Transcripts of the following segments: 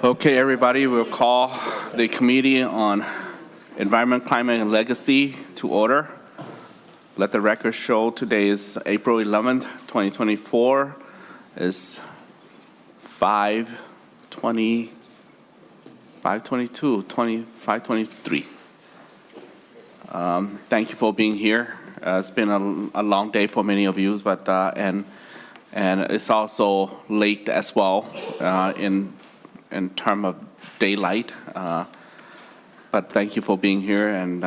Okay, everybody, we'll call the Committee on Environment, Climate, and Legacy to order. Let the record show today is April 11th, 2024. Is 5:23. Thank you for being here. It's been a long day for many of you, but and it's also late as well in terms of daylight. But thank you for being here, and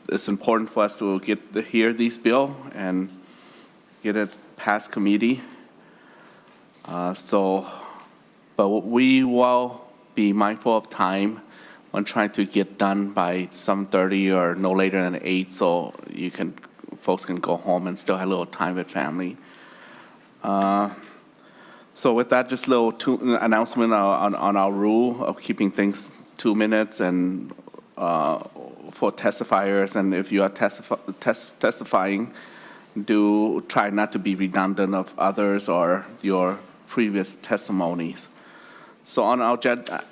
it's important for us to hear these bill and get it past committee. But we will be mindful of time when trying to get done by 7:30 or no later than 8, so folks can go home and still have a little time with family. So with that, just a little announcement on our rule of keeping things 2 minutes and for testifiers, and if you are testifying, do try not to be redundant of others or your previous testimonies. So on our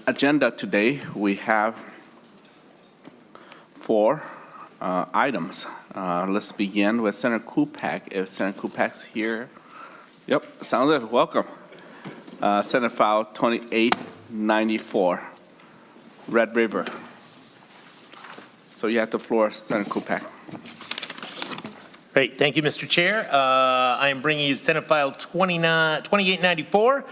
agenda today, we have 4 items. Let's begin with Senator Kupec. If Senator Kupec's here. Yep, sounds good. Welcome. Senate File 2894, Red River. So you have the floor, Senator Kupec. Great, thank you, Mr. Chair. I am bringing you Senate File 2894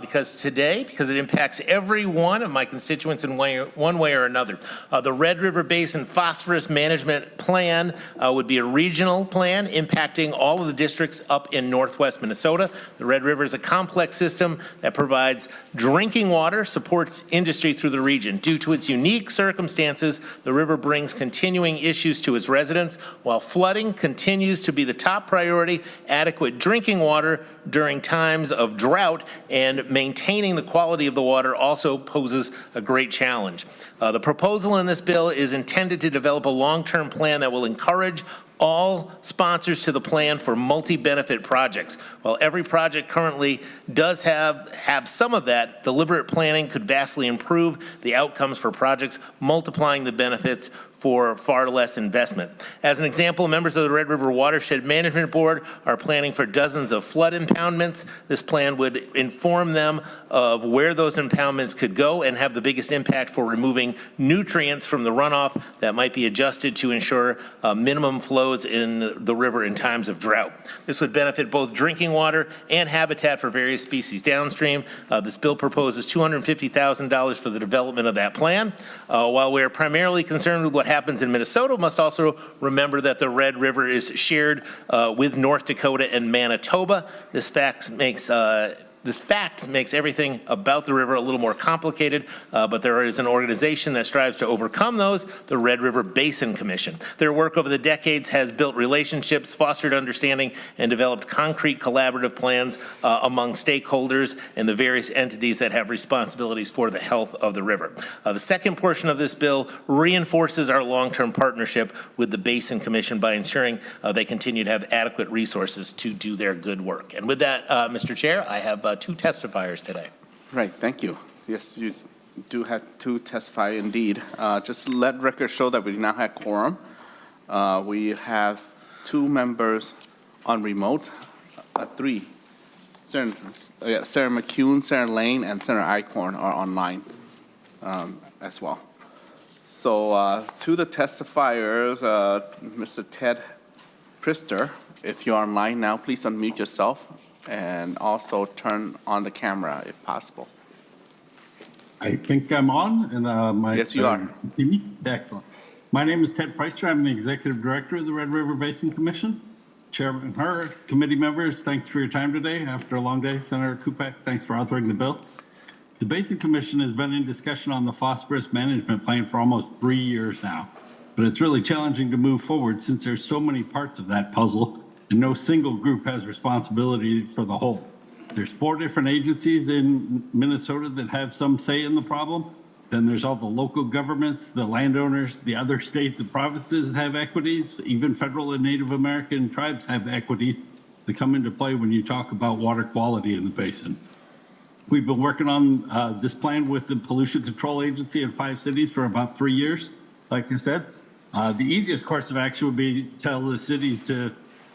because it impacts every one of my constituents in one way or another. The Red River Basin Phosphorus Management Plan would be a regional plan impacting all of the districts up in northwest Minnesota. The Red River is a complex system that provides drinking water, supports industry through the region. Due to its unique circumstances, the river brings continuing issues to its residents, while flooding continues to be the top priority. Adequate drinking water during times of drought and maintaining the quality of the water also poses a great challenge. The proposal in this bill is intended to develop a long-term plan that will encourage all sponsors to the plan for multi-benefit projects. While every project currently does have some of that, deliberate planning could vastly improve the outcomes for projects, multiplying the benefits for far less investment. As an example, members of the Red River Watershed Management Board are planning for dozens of flood impoundments. This plan would inform them of where those impoundments could go and have the biggest impact for removing nutrients from the runoff that might be adjusted to ensure minimum flows in the river in times of drought. This would benefit both drinking water and habitat for various species downstream. This bill proposes $250,000 for the development of that plan. While we are primarily concerned with what happens in Minnesota, we must also remember that the Red River is shared with North Dakota and Manitoba. This fact makes everything about the river a little more complicated, but there is an organization that strives to overcome those, the Red River Basin Commission. Their work over the decades has built relationships, fostered understanding, and developed concrete collaborative plans among stakeholders and the various entities that have responsibilities for the health of the river. The second portion of this bill reinforces our long-term partnership with the Basin Commission by ensuring they continue to have adequate resources to do their good work. And with that, Mr. Chair, I have 2 testifiers today. Right, thank you. Yes, you do have 2 testify indeed. Just let record show that we now have quorum. We have 2 members on remote, 3. Senator McCune, Senator Lane, and Senator Eichhorn are online as well. So to the testifiers, Mr. Ted Prister, if you're online now, please unmute yourself and also turn on the camera if possible. I think I'm on, and yes, you are. See me? Excellent. My name is Ted Priester. I'm the Executive Director of the Red River Basin Commission. Chairman Her, committee members, thanks for your time today after a long day. Senator Kupec, thanks for authoring the bill. The Basin Commission has been in discussion on the phosphorus management plan for almost 3 years now, but it's really challenging to move forward since there's so many parts of that puzzle and no single group has responsibility for the whole. There's 4 different agencies in Minnesota that have some say in the problem. Then there's all the local governments, the landowners, the other states and provinces that have equities. Even federal and Native American tribes have equities that come into play when you talk about water quality in the basin. We've been working on this plan with the Pollution Control Agency in 5 cities for about 3 years. Like I said, the easiest course of action would be tell the cities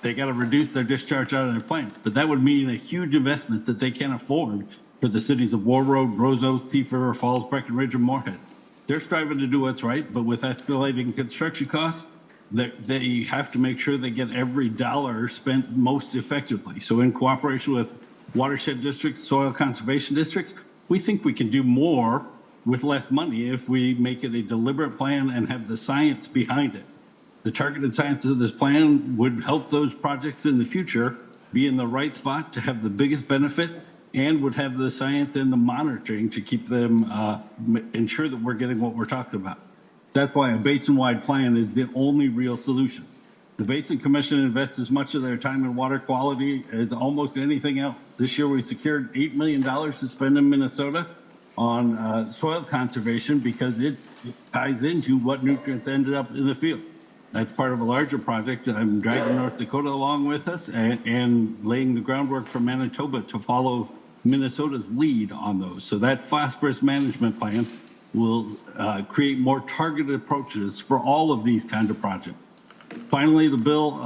they got to reduce their discharge out of their plants, but that would mean a huge investment that they can't afford for the cities of War Road, Roseau, Thief River Falls, Breckenridge, and Moorhead. They're striving to do what's right, but with escalating construction costs, they have to make sure they get every dollar spent most effectively. So in cooperation with watershed districts, soil conservation districts, we think we can do more with less money if we make it a deliberate plan and have the science behind it. The targeted science of this plan would help those projects in the future be in the right spot to have the biggest benefit, and would have the science and the monitoring to keep them, ensure that we're getting what we're talking about. That's why a basin-wide plan is the only real solution. The Basin Commission invests as much of their time in water quality as almost anything else. This year we secured $8 million to spend in Minnesota on soil conservation because it ties into what nutrients ended up in the field. That's part of a larger project. I'm dragging North Dakota along with us and laying the groundwork for Manitoba to follow Minnesota's lead on those. So that phosphorus management plan will create more targeted approaches for all of these kind of projects. Finally, the bill,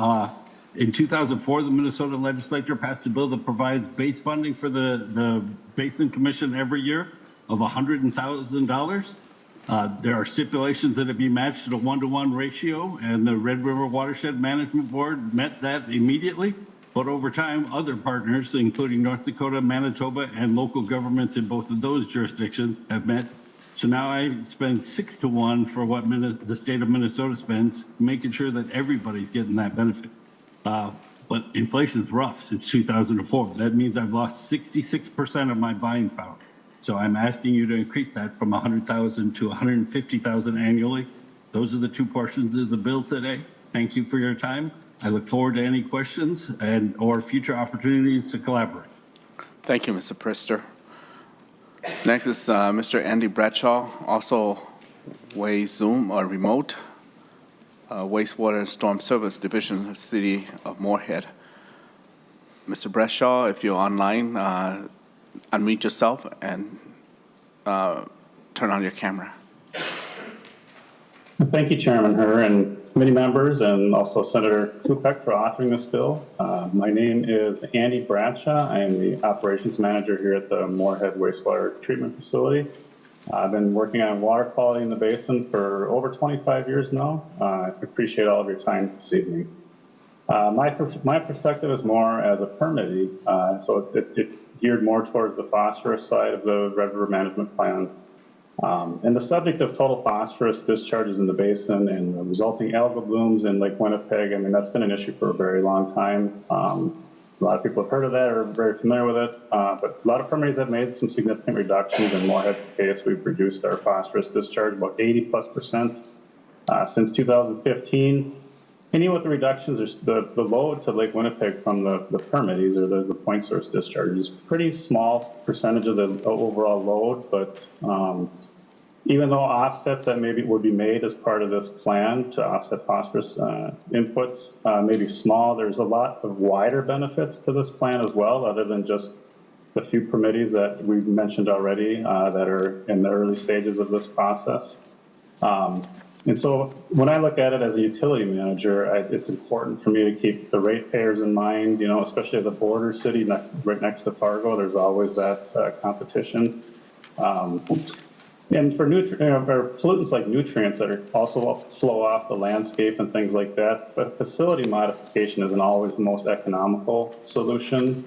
in 2004, the Minnesota legislature passed a bill that provides base funding for the Basin Commission every year of $100,000. There are stipulations that it be matched at a 1-to-1 ratio, and the Red River Watershed Management Board met that immediately. But over time, other partners, including North Dakota, Manitoba, and local governments in both of those jurisdictions have met. So now I spend 6-to-1 for what the state of Minnesota spends, making sure that everybody's getting that benefit. But inflation's rough since 2004. That means I've lost 66% of my buying power. So I'm asking you to increase that from 100,000 to 150,000 annually. Those are the two portions of the bill today. Thank you for your time. I look forward to any questions or future opportunities to collaborate. Thank you, Mr. Prister. Next is Mr. Andy Bradshaw, also Zoom or remote, Wastewater and Storm Service Division, City of Moorhead. Mr. Bradshaw, if you're online, unmute yourself and turn on your camera. Thank you, Chairman Herr, and committee members, and also Senator Kupec for authoring this bill. My name is Andy Bradshaw. I am the operations manager here at the Moorhead Wastewater Treatment Facility. I've been working on water quality in the basin for over 25 years now. I appreciate all of your time this evening. My perspective is more as a permittee, so it geared more towards the phosphorus side of the Red River Management Plan. And the subject of total phosphorus discharges in the basin and the resulting algal blooms in Lake Winnipeg, I mean, that's been an issue for a very long time. A lot of people have heard of that or are very familiar with it, but a lot of permittees have made some significant reductions. In Moorhead's case, we've reduced our phosphorus discharge about 80+% since 2015. And even with the reductions, the load to Lake Winnipeg from the permittees or the point source discharge is pretty small percentage of the overall load, but even though offsets that maybe would be made as part of this plan to offset phosphorus inputs may be small, there's a lot of wider benefits to this plan as well, other than just the few permittees that we've mentioned already that are in the early stages of this process. And so when I look at it as a utility manager, it's important for me to keep the ratepayers in mind, you know, especially as a border city right next to Fargo, there's always that competition. And for pollutants like nutrients that are also flow off the landscape and things like that, but facility modification isn't always the most economical solution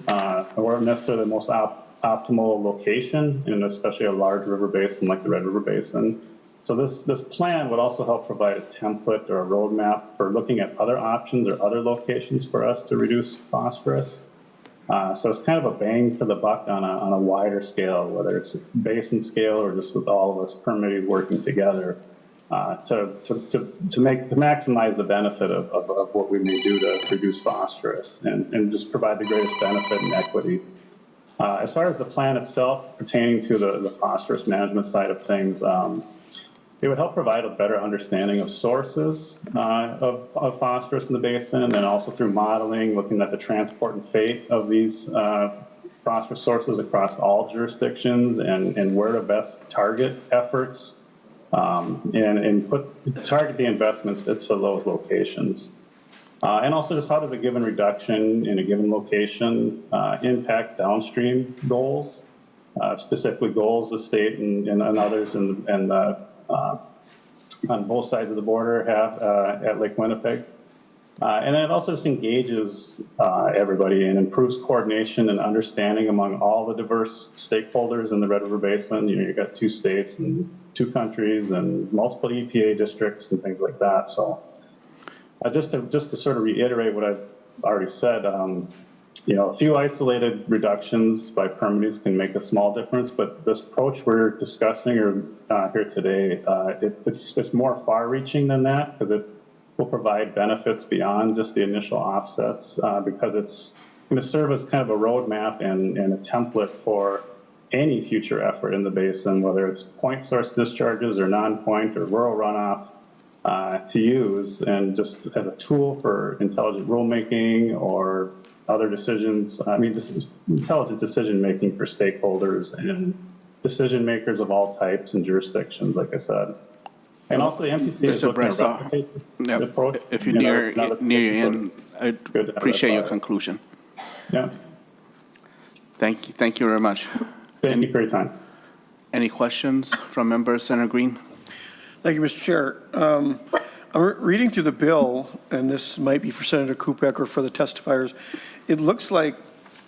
or necessarily the most optimal location, and especially a large river basin like the Red River Basin. So this plan would also help provide a template or a roadmap for looking at other options or other locations for us to reduce phosphorus. So it's kind of a bang for the buck on a wider scale, whether it's basin scale or just with all of us permitting working together to maximize the benefit of what we may do to reduce phosphorus and just provide the greatest benefit and equity. As far as the plan itself pertaining to the phosphorus management side of things, it would help provide a better understanding of sources of phosphorus in the basin, and also through modeling, looking at the transport and fate of these phosphorus sources across all jurisdictions and where to best target efforts and target the investments to those locations. And also just how does a given reduction in a given location impact downstream goals, specifically goals the state and others and on both sides of the border have at Lake Winnipeg. And then it also just engages everybody and improves coordination and understanding among all the diverse stakeholders in the Red River Basin. You know, you've got 2 states and 2 countries and multiple EPA districts and things like that. So just to sort of reiterate what I've already said, you know, a few isolated reductions by permittees can make a small difference, but this approach we're discussing here today, it's more far-reaching than that because it will provide benefits beyond just the initial offsets because it's going to serve as kind of a roadmap and a template for any future effort in the basin, whether it's point source discharges or non-point or rural runoff to use, and just as a tool for intelligent rulemaking or other decisions. I mean, just intelligent decision making for stakeholders and decision makers of all types and jurisdictions, like I said. And also the MPC is looking to replicate the approach. If you're near your end, I appreciate your conclusion. Yeah. Thank you very much. Thank you for your time. Any questions from members? Senator Green? Thank you, Mr. Chair. I'm reading through the bill, and this might be for Senator Kupec or for the testifiers. It looks like,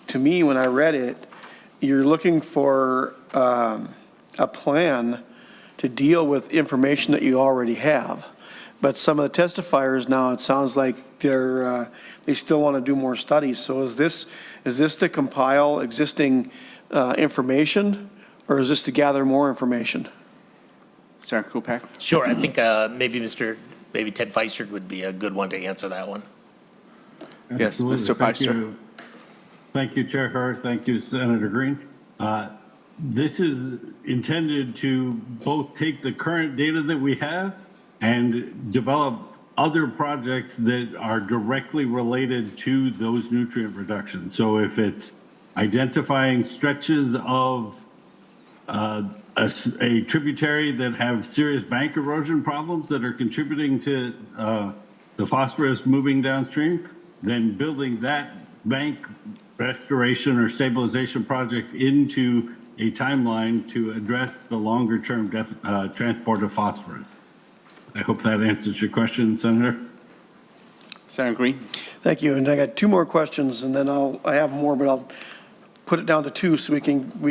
to me, when I read it, you're looking for a plan to deal with information that you already have. But some of the testifiers now, it sounds like they still want to do more studies. So is this to compile existing information, or is this to gather more information? Senator Kupec? Sure, I think maybe Ted Feister would be a good one to answer that one. Yes, Mr. Feister. Thank you, Chair Herr. Thank you, Senator Green. This is intended to both take the current data that we have and develop other projects that are directly related to those nutrient reductions. So if it's identifying stretches of a tributary that have serious bank erosion problems that are contributing to the phosphorus moving downstream, then building that bank restoration or stabilization project into a timeline to address the longer-term transport of phosphorus. I hope that answers your question, Senator. Senator Green? Thank you. And I got 2 more questions, and then I have more, but I'll put it down to 2 so we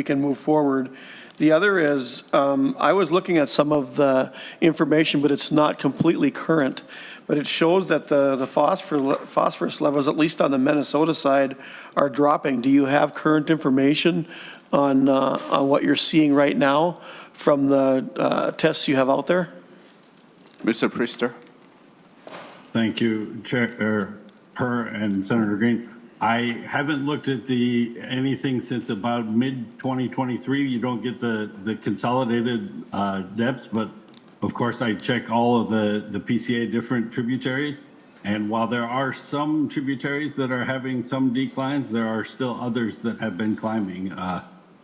can move forward. The other is, I was looking at some of the information, but it's not completely current. But it shows that the phosphorus levels, at least on the Minnesota side, are dropping. Do you have current information on what you're seeing right now from the tests you have out there? Mr. Priester? Thank you, Chair Herr and Senator Green. I haven't looked at anything since about mid-2023. You don't get the consolidated depths, but of course I check all of the PCA different tributaries. And while there are some tributaries that are having some declines, there are still others that have been climbing.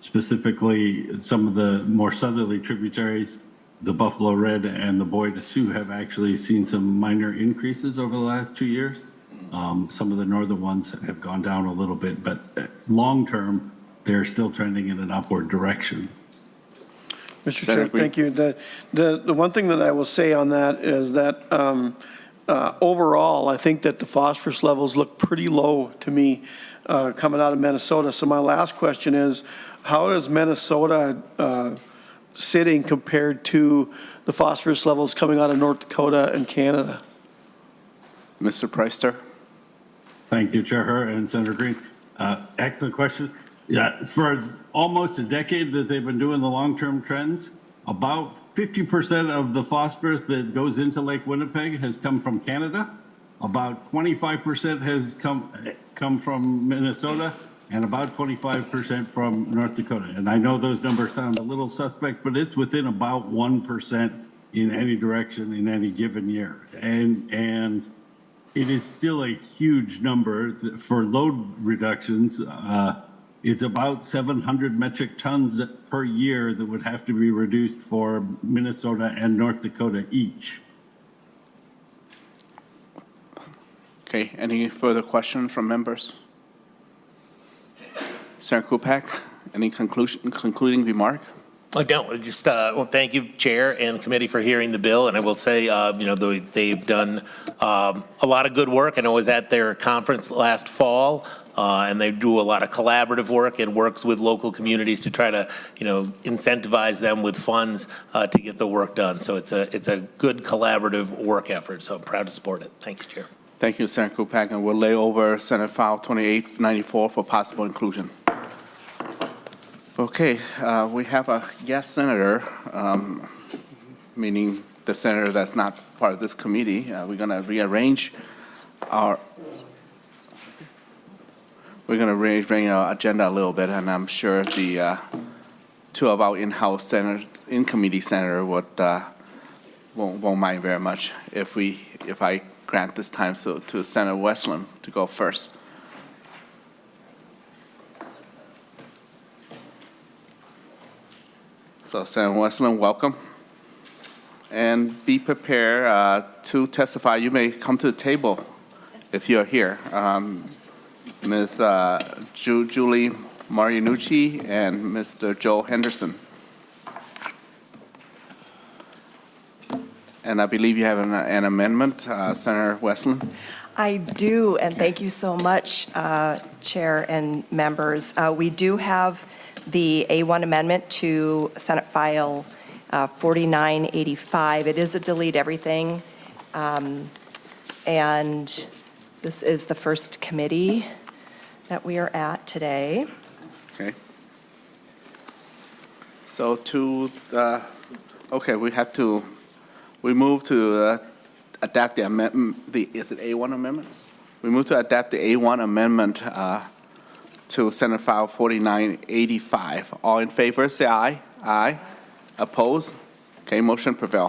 Specifically, some of the more southerly tributaries, the Buffalo Red and the Boy de Sioux, have actually seen some minor increases over the last 2 years. Some of the northern ones have gone down a little bit, but long term, they're still trending in an upward direction. Mr. Chair, thank you. The one thing that I will say on that is that overall, I think that the phosphorus levels look pretty low to me coming out of Minnesota. So my last question is, how is Minnesota sitting compared to the phosphorus levels coming out of North Dakota and Canada? Mr. Priester? Thank you, Chair Herr and Senator Green. Excellent question. Yeah, for almost a decade that they've been doing the long-term trends, about 50% of the phosphorus that goes into Lake Winnipeg has come from Canada. About 25% has come from Minnesota, and about 25% from North Dakota. And I know those numbers sound a little suspect, but it's within about 1% in any direction in any given year. And it is still a huge number for load reductions. It's about 700 metric tons per year that would have to be reduced for Minnesota and North Dakota each. Okay, any further questions from members? Senator Kupec, any concluding remark? No, just, well, thank you, Chair and the committee for hearing the bill. And I will say, they've done a lot of good work. I know I was at their conference last fall, and they do a lot of collaborative work and works with local communities to try to, incentivize them with funds to get the work done. So it's a good collaborative work effort. So I'm proud to support it. Thanks, Chair. Thank you, Senator Kupec, and we'll lay over Senate File 2894 for possible inclusion. Okay, we have a guest senator, meaning the senator that's not part of this committee. We're going to rearrange our agenda a little bit, and I'm sure the two of our in-house senators, in-committee senator won't mind very much if I grant this time to Senator Westlin to go first. So Senator Westlin, welcome. And be prepared to testify. You may come to the table if you're here. Ms. Julie Marinucci and Mr. Joe Henderson. And I believe you have an amendment, Senator Westlin. I do, and thank you so much, Chair and members. We do have the A1 amendment to Senate File 4985. It is a delete everything, and this is the first committee that we are at today. Okay. So we move to adapt the amendment, is it A1 amendments? We move to adapt the A1 amendment to Senate File 4985. All in favor, say aye. Aye. Opposed? Okay, motion prevail.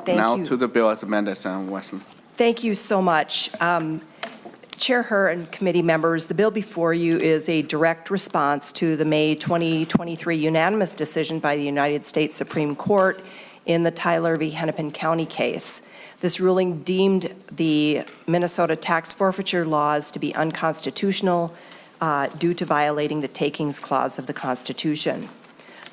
Thank Now you. to the bill as amended, Senator Westlin. Thank you so much. Chair Herr and committee members, the bill before you is a direct response to the May 2023 unanimous decision by the United States Supreme Court in the Tyler v. Hennepin County case. This ruling deemed the Minnesota tax forfeiture laws to be unconstitutional due to violating the takings clause of the Constitution.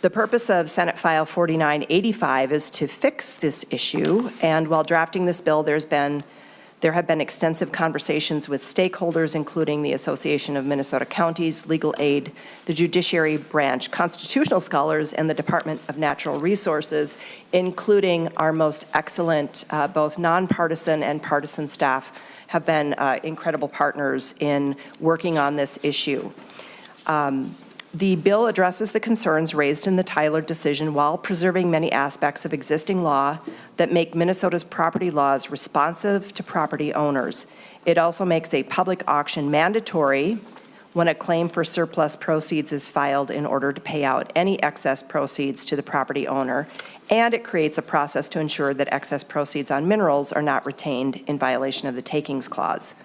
The purpose of Senate File 4985 is to fix this issue, and while drafting this bill, there have been extensive conversations with stakeholders, including the Association of Minnesota Counties, Legal Aid, the Judiciary Branch, constitutional scholars, and the Department of Natural Resources, including our most excellent both nonpartisan and partisan staff have been incredible partners in working on this issue. The bill addresses the concerns raised in the Tyler decision while preserving many aspects of existing law that make Minnesota's property laws responsive to property owners. It also makes a public auction mandatory when a claim for surplus proceeds is filed in order to pay out any excess proceeds to the property owner, and it creates a process to ensure that excess proceeds on minerals are not retained in violation of the takings clause.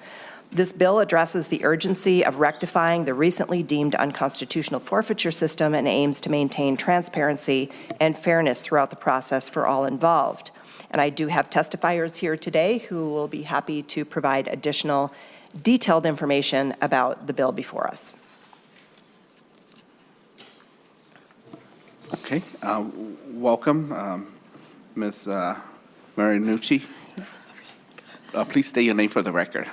This bill addresses the urgency of rectifying the recently deemed unconstitutional forfeiture system and aims to maintain transparency and fairness throughout the process for all involved. And I do have testifiers here today who will be happy to provide additional detailed information about the bill before us. Okay, welcome, Ms. Marinucci. Please state your name for the record.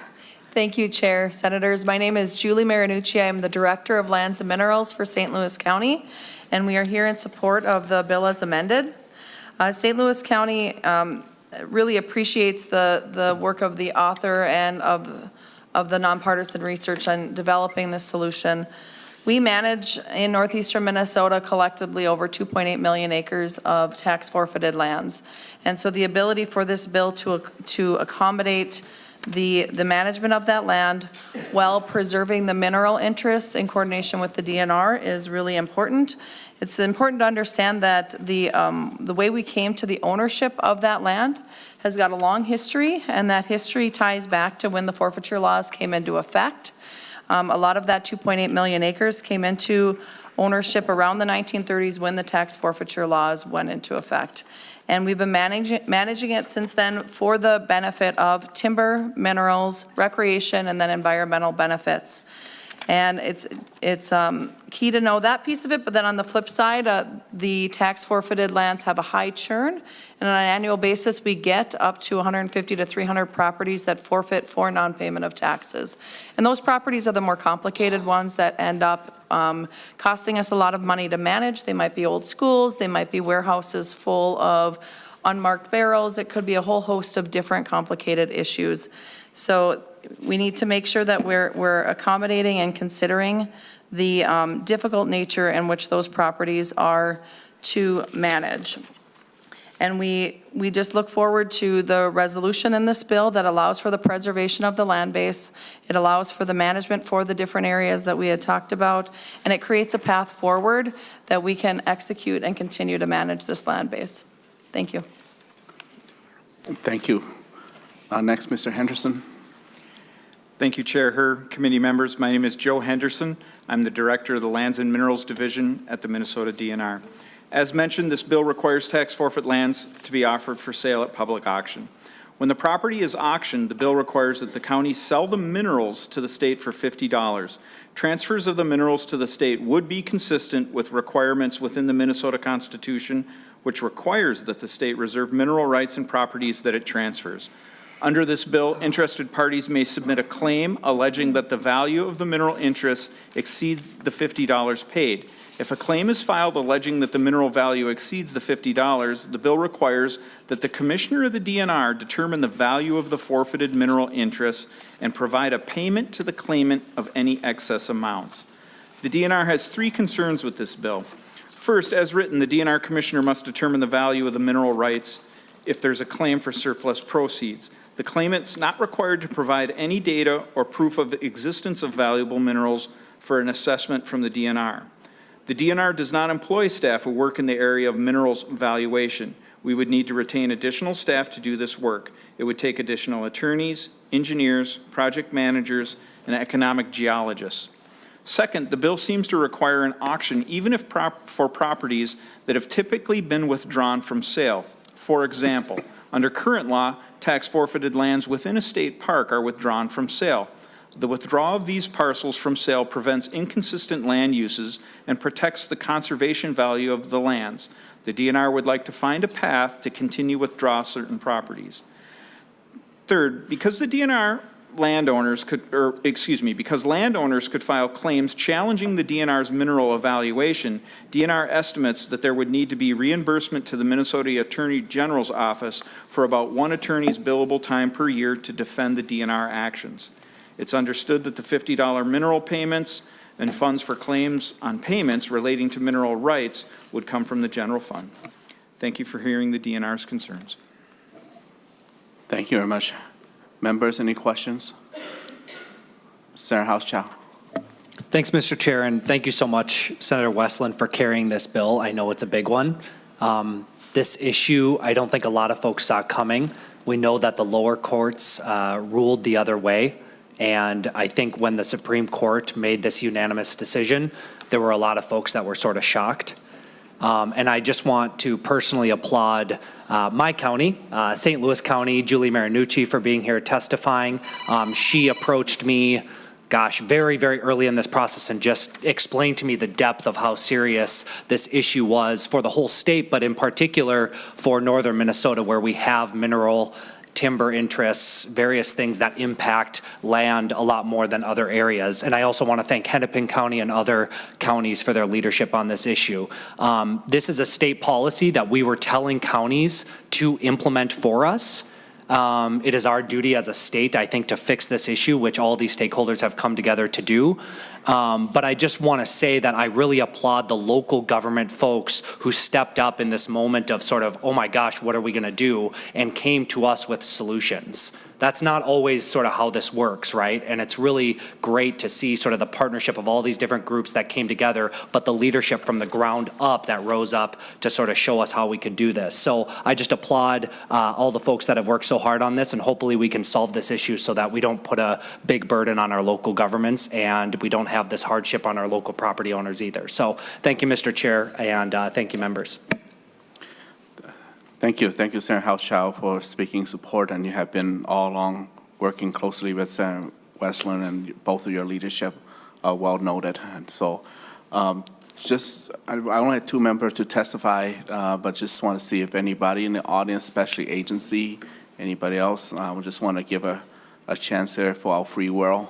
Thank you, Chair. Senators, my name is Julie Marinucci. I am the Director of Lands and Minerals for St. Louis County, and we are here in support of the bill as amended. St. Louis County really appreciates the work of the author and of the nonpartisan research on developing this solution. We manage in northeastern Minnesota collectively over 2.8 million acres of tax forfeited lands. And so the ability for this bill to accommodate the management of that land while preserving the mineral interests in coordination with the DNR is really important. It's important to understand that the way we came to the ownership of that land has got a long history, and that history ties back to when the forfeiture laws came into effect. A lot of that 2.8 million acres came into ownership around the 1930s when the tax forfeiture laws went into effect. And we've been managing it since then for the benefit of timber, minerals, recreation, and then environmental benefits. And it's key to know that piece of it, but then on the flip side, the tax forfeited lands have a high churn, and on an annual basis, we get up to 150 to 300 properties that forfeit for non-payment of taxes. And those properties are the more complicated ones that end up costing us a lot of money to manage. They might be old schools, they might be warehouses full of unmarked barrels, it could be a whole host of different complicated issues. So we need to make sure that we're accommodating and considering the difficult nature in which those properties are to manage. And we just look forward to the resolution in this bill that allows for the preservation of the land base. It allows for the management for the different areas that we had talked about, and it creates a path forward that we can execute and continue to manage this land base. Thank you. Thank you. Next, Mr. Henderson. Thank you, Chair Herr, committee members. My name is Joe Henderson. I'm the Director of the Lands and Minerals Division at the Minnesota DNR. As mentioned, this bill requires tax forfeit lands to be offered for sale at public auction. When the property is auctioned, the bill requires that the county sell the minerals to the state for $50. Transfers of the minerals to the state would be consistent with requirements within the Minnesota Constitution, which requires that the state reserve mineral rights and properties that it transfers. Under this bill, interested parties may submit a claim alleging that the value of the mineral interests exceeds the $50 paid. If a claim is filed alleging that the mineral value exceeds the $50, the bill requires that the commissioner of the DNR determine the value of the forfeited mineral interests and provide a payment to the claimant of any excess amounts. The DNR has three concerns with this bill. First, as written, the DNR commissioner must determine the value of the mineral rights if there's a claim for surplus proceeds. The claimant's not required to provide any data or proof of the existence of valuable minerals for an assessment from the DNR. The DNR does not employ staff who work in the area of minerals valuation. We would need to retain additional staff to do this work. It would take additional attorneys, engineers, project managers, and economic geologists. Second, the bill seems to require an auction even if for properties that have typically been withdrawn from sale. For example, under current law, tax forfeited lands within a state park are withdrawn from sale. The withdrawal of these parcels from sale prevents inconsistent land uses and protects the conservation value of the lands. The DNR would like to find a path to continue withdraw certain properties. Third, because the DNR landowners could, because landowners could file claims challenging the DNR's mineral evaluation, DNR estimates that there would need to be reimbursement to the Minnesota Attorney General's office for about one attorney's billable time per year to defend the DNR actions. It's understood that the $50 mineral payments and funds for claims on payments relating to mineral rights would come from the general fund. Thank you for hearing the DNR's concerns. Thank you very much. Members, any questions? Senator Hauschild. Thanks, Mr. Chair, and thank you so much, Senator Westlin, for carrying this bill. I know it's a big one. This issue, I don't think a lot of folks saw coming. We know that the lower courts ruled the other way, and I think when the Supreme Court made this unanimous decision, there were a lot of folks that were sort of shocked. And I just want to personally applaud my county, St. Louis County, Julie Marinucci, for being here testifying. She approached me, very, very early in this process and just explained to me the depth of how serious this issue was for the whole state, but in particular for northern Minnesota, where we have mineral timber interests, various things that impact land a lot more than other areas. And I also want to thank Hennepin County and other counties for their leadership on this issue. This is a state policy that we were telling counties to implement for us. It is our duty as a state, I think, to fix this issue, which all these stakeholders have come together to do. But I just want to say that I really applaud the local government folks who stepped up in this moment of sort of, oh my gosh, what are we going to do? And came to us with solutions. That's not always sort of how this works, right? And it's really great to see sort of the partnership of all these different groups that came together, but the leadership from the ground up that rose up to sort of show us how we could do this. So I just applaud all the folks that have worked so hard on this, and hopefully we can solve this issue so that we don't put a big burden on our local governments and we don't have this hardship on our local property owners either. So thank you, Mr. Chair, and thank you, members. Thank you. Thank you, Senator Hauschild, for speaking support, and you have been all along working closely with Senator Westlin, and both of your leadership are well noted. And so I only had 2 members to testify, but just want to see if anybody in the audience, especially agency, anybody else, we just want to give a chance here for our free world.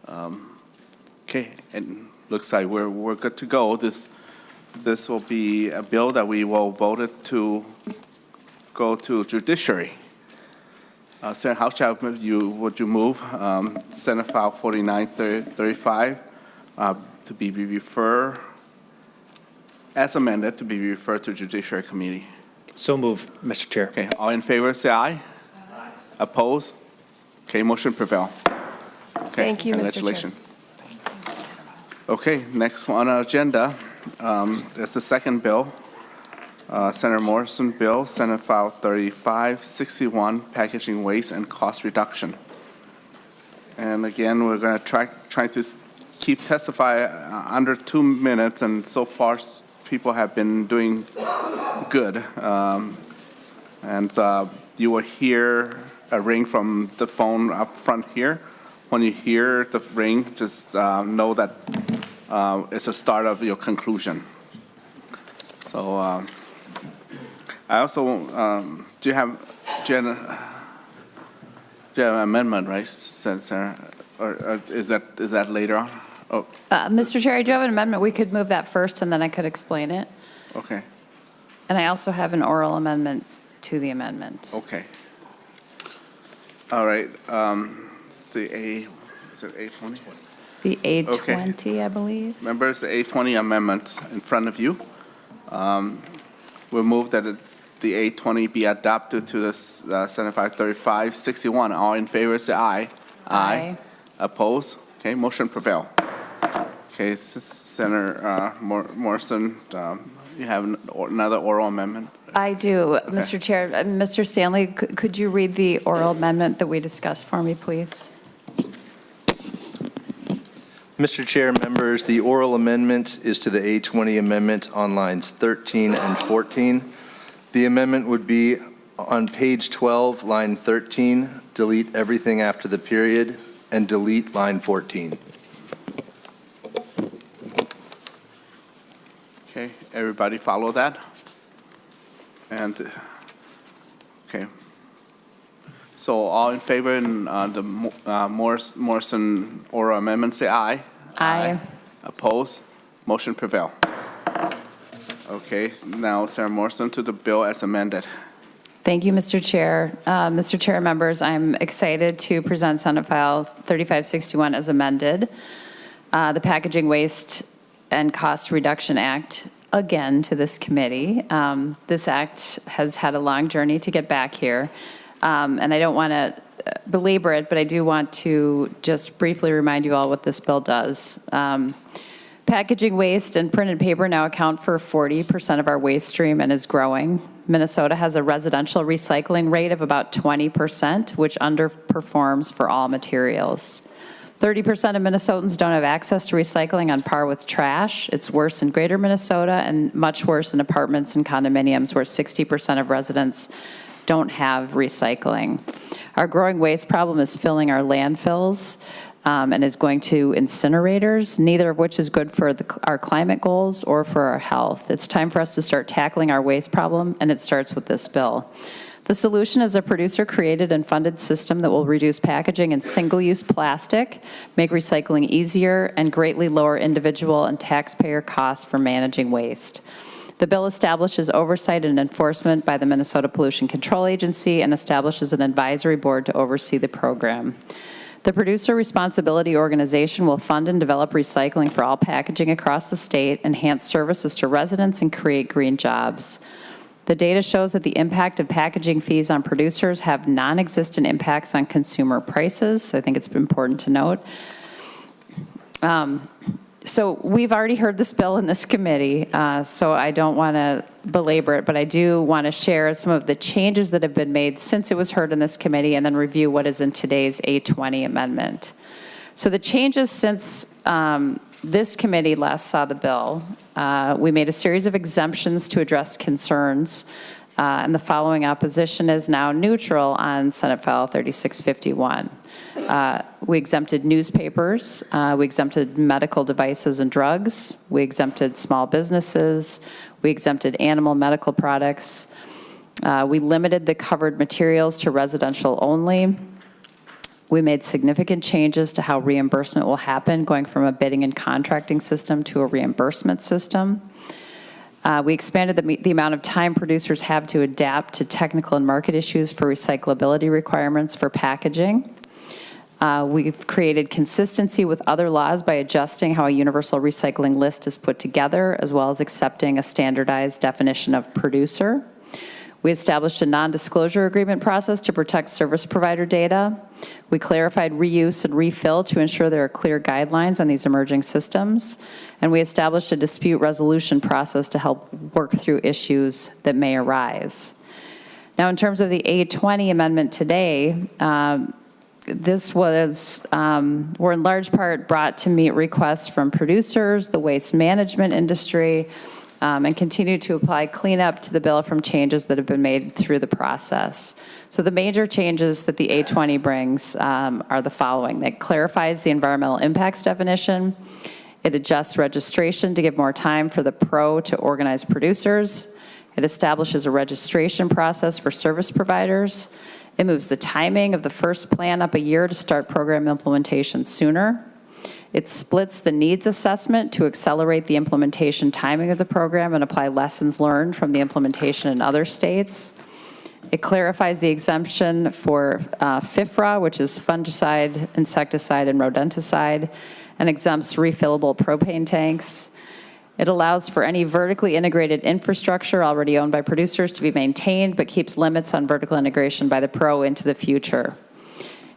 Okay, and looks like we're good to go. This will be a bill that we will vote it to go to judiciary. Senator Hauschild, would you move Senate File 4935 to be referred, as amended, to be referred to Judiciary Committee? So move, Mr. Chair. Okay, all in favor, say aye. Aye. Opposed? Okay, motion prevail. Okay, Thank you, Mr. Chair. congratulations. Okay, next on our agenda is the second bill. Senator Morrison bill, Senate File 3561, packaging waste and cost reduction. And again, we're going to try to keep testify under 2 minutes, and so far people have been doing good. And you will hear a ring from the phone up front here. When you hear the ring, just know that it's a start of your conclusion. So I also, do you have an amendment, right, Senator? Or is that later on? Oh, Mr. Chair, I do have an amendment. We could move that first, and then I could explain it. okay, And I also have an oral amendment to the amendment. okay. All right, is it A20? The A20, I believe. Members, the A20 amendments in front of you. We'll move that the A20 be adopted to the Senate File 3561. All in favor, say aye. Aye. Opposed? Okay, motion prevail. Okay, Senator Morrison, you have another oral amendment? I do, Mr. Chair. Mr. Stanley, could you read the oral amendment that we discussed for me, please? Mr. Chair, members, the oral amendment is to the A20 amendment on lines 13 and 14. The amendment would be on page 12, line 13, delete everything after the period, and delete line 14. Okay, everybody follow that? And, okay. So all in favor in the Morrison oral amendment, say aye. Aye. Opposed? Motion prevail. Okay, now Senator Morrison to the bill as amended. Thank you, Mr. Chair. Mr. Chair, members, I'm excited to present Senate File 3561 as amended. The Packaging Waste and Cost Reduction Act, again, to this committee. This act has had a long journey to get back here. And I don't want to belabor it, but I do want to just briefly remind you all what this bill does. Packaging waste and printed paper now account for 40% of our waste stream and is growing. Minnesota has a residential recycling rate of about 20%, which underperforms for all materials. 30% of Minnesotans don't have access to recycling on par with trash. It's worse in greater Minnesota and much worse in apartments and condominiums where 60% of residents don't have recycling. Our growing waste problem is filling our landfills and is going to incinerators, neither of which is good for our climate goals or for our health. It's time for us to start tackling our waste problem, and it starts with this bill. The solution is a producer-created and funded system that will reduce packaging and single-use plastic, make recycling easier, and greatly lower individual and taxpayer costs for managing waste. The bill establishes oversight and enforcement by the Minnesota Pollution Control Agency and establishes an advisory board to oversee the program. The Producer Responsibility Organization will fund and develop recycling for all packaging across the state, enhance services to residents, and create green jobs. The data shows that the impact of packaging fees on producers have non-existent impacts on consumer prices. I think it's important to note. So we've already heard this bill in this committee, so I don't want to belabor it, but I do want to share some of the changes that have been made since it was heard in this committee and then review what is in today's A20 amendment. So the changes since this committee last saw the bill, we made a series of exemptions to address concerns, and the following opposition is now neutral on Senate File 3651. We exempted newspapers, we exempted medical devices and drugs, we exempted small businesses, we exempted animal medical products, we limited the covered materials to residential only. We made significant changes to how reimbursement will happen, going from a bidding and contracting system to a reimbursement system. We expanded the amount of time producers have to adapt to technical and market issues for recyclability requirements for packaging. We've created consistency with other laws by adjusting how a universal recycling list is put together, as well as accepting a standardized definition of producer. We established a non-disclosure agreement process to protect service provider data. We clarified reuse and refill to ensure there are clear guidelines on these emerging systems. And we established a dispute resolution process to help work through issues that may arise. Now, in terms of the A20 amendment today, this was, were in large part brought to meet requests from producers, the waste management industry, and continue to apply cleanup to the bill from changes that have been made through the process. So the major changes that the A20 brings are the following. It clarifies the environmental impacts definition. It adjusts registration to give more time for the pro to organize producers. It establishes a registration process for service providers. It moves the timing of the first plan up a year to start program implementation sooner. It splits the needs assessment to accelerate the implementation timing of the program and apply lessons learned from the implementation in other states. It clarifies the exemption for FIFRA, which is fungicide, insecticide, and rodenticide, and exempts refillable propane tanks. It allows for any vertically integrated infrastructure already owned by producers to be maintained, but keeps limits on vertical integration by the pro into the future.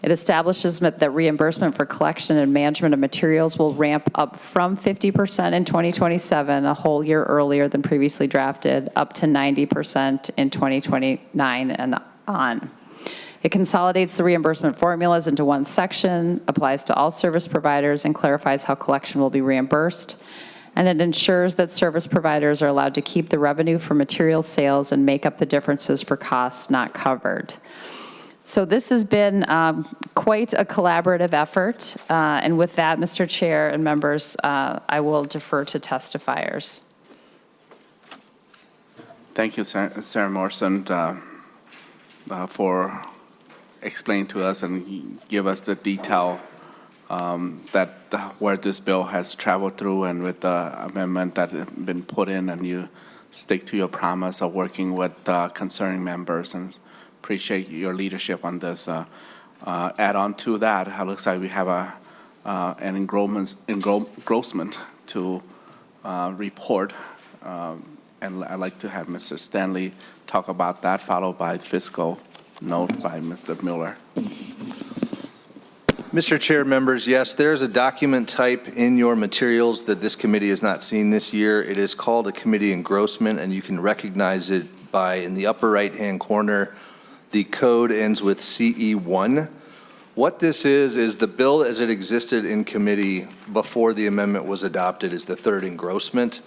It establishes that reimbursement for collection and management of materials will ramp up from 50% in 2027, a whole year earlier than previously drafted, up to 90% in 2029 and on. It consolidates the reimbursement formulas into one section, applies to all service providers, and clarifies how collection will be reimbursed. And it ensures that service providers are allowed to keep the revenue for material sales and make up the differences for costs not covered. So this has been quite a collaborative effort. And with that, Mr. Chair and members, I will defer to testifiers. Thank you, Sarah Morrison, for explaining to us and give us the detail where this bill has traveled through, and with the amendment that has been put in, and you stick to your promise of working with concerning members, and appreciate your leadership on this. Add on to that, it looks like we have an engrossment to report, and I'd like to have Mr. Stanley talk about that, followed by fiscal note by Mr. Miller. Mr. Chair, members, yes, there's a document type in your materials that this committee has not seen this year. It is called a committee engrossment, and you can recognize it by, in the upper right-hand corner, the code ends with CE1. What this is the bill as it existed in committee before the amendment was adopted is the third engrossment.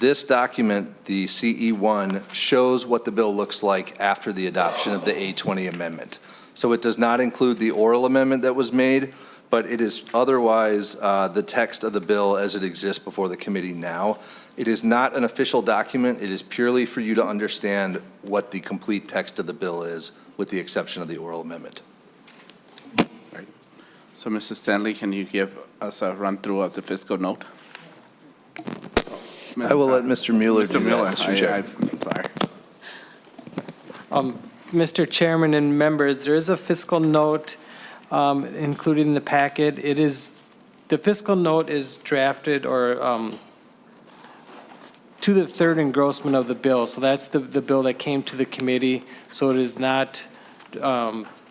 This document, the CE1, shows what the bill looks like after the adoption of the A20 amendment. So it does not include the oral amendment that was made, but it is otherwise the text of the bill as it exists before the committee now. It is not an official document. It is purely for you to understand what the complete text of the bill is, with the exception of the oral amendment. Right. So, Mr. Stanley, can you give us a run-through of the fiscal note? I will let Mr. Mueller do that, Mr. Chair. I'm sorry. Mr. Chairman and members, there is a fiscal note included in the packet. The fiscal note is drafted or to the third engrossment of the bill. So that's the bill that came to the committee. So it is not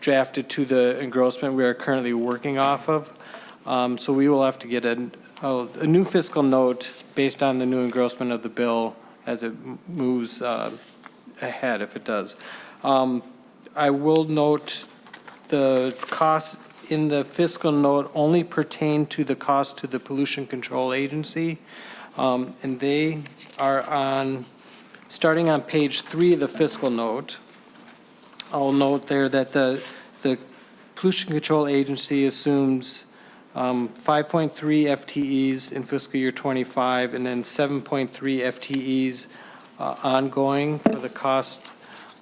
drafted to the engrossment we are currently working off of. So we will have to get a new fiscal note based on the new engrossment of the bill as it moves ahead, if it does. I will note the costs in the fiscal note only pertain to the cost to the Pollution Control Agency. And they are starting on page 3 of the fiscal note. I'll note there that the Pollution Control Agency assumes 5.3 FTEs in fiscal year 25 and then 7.3 FTEs ongoing for the cost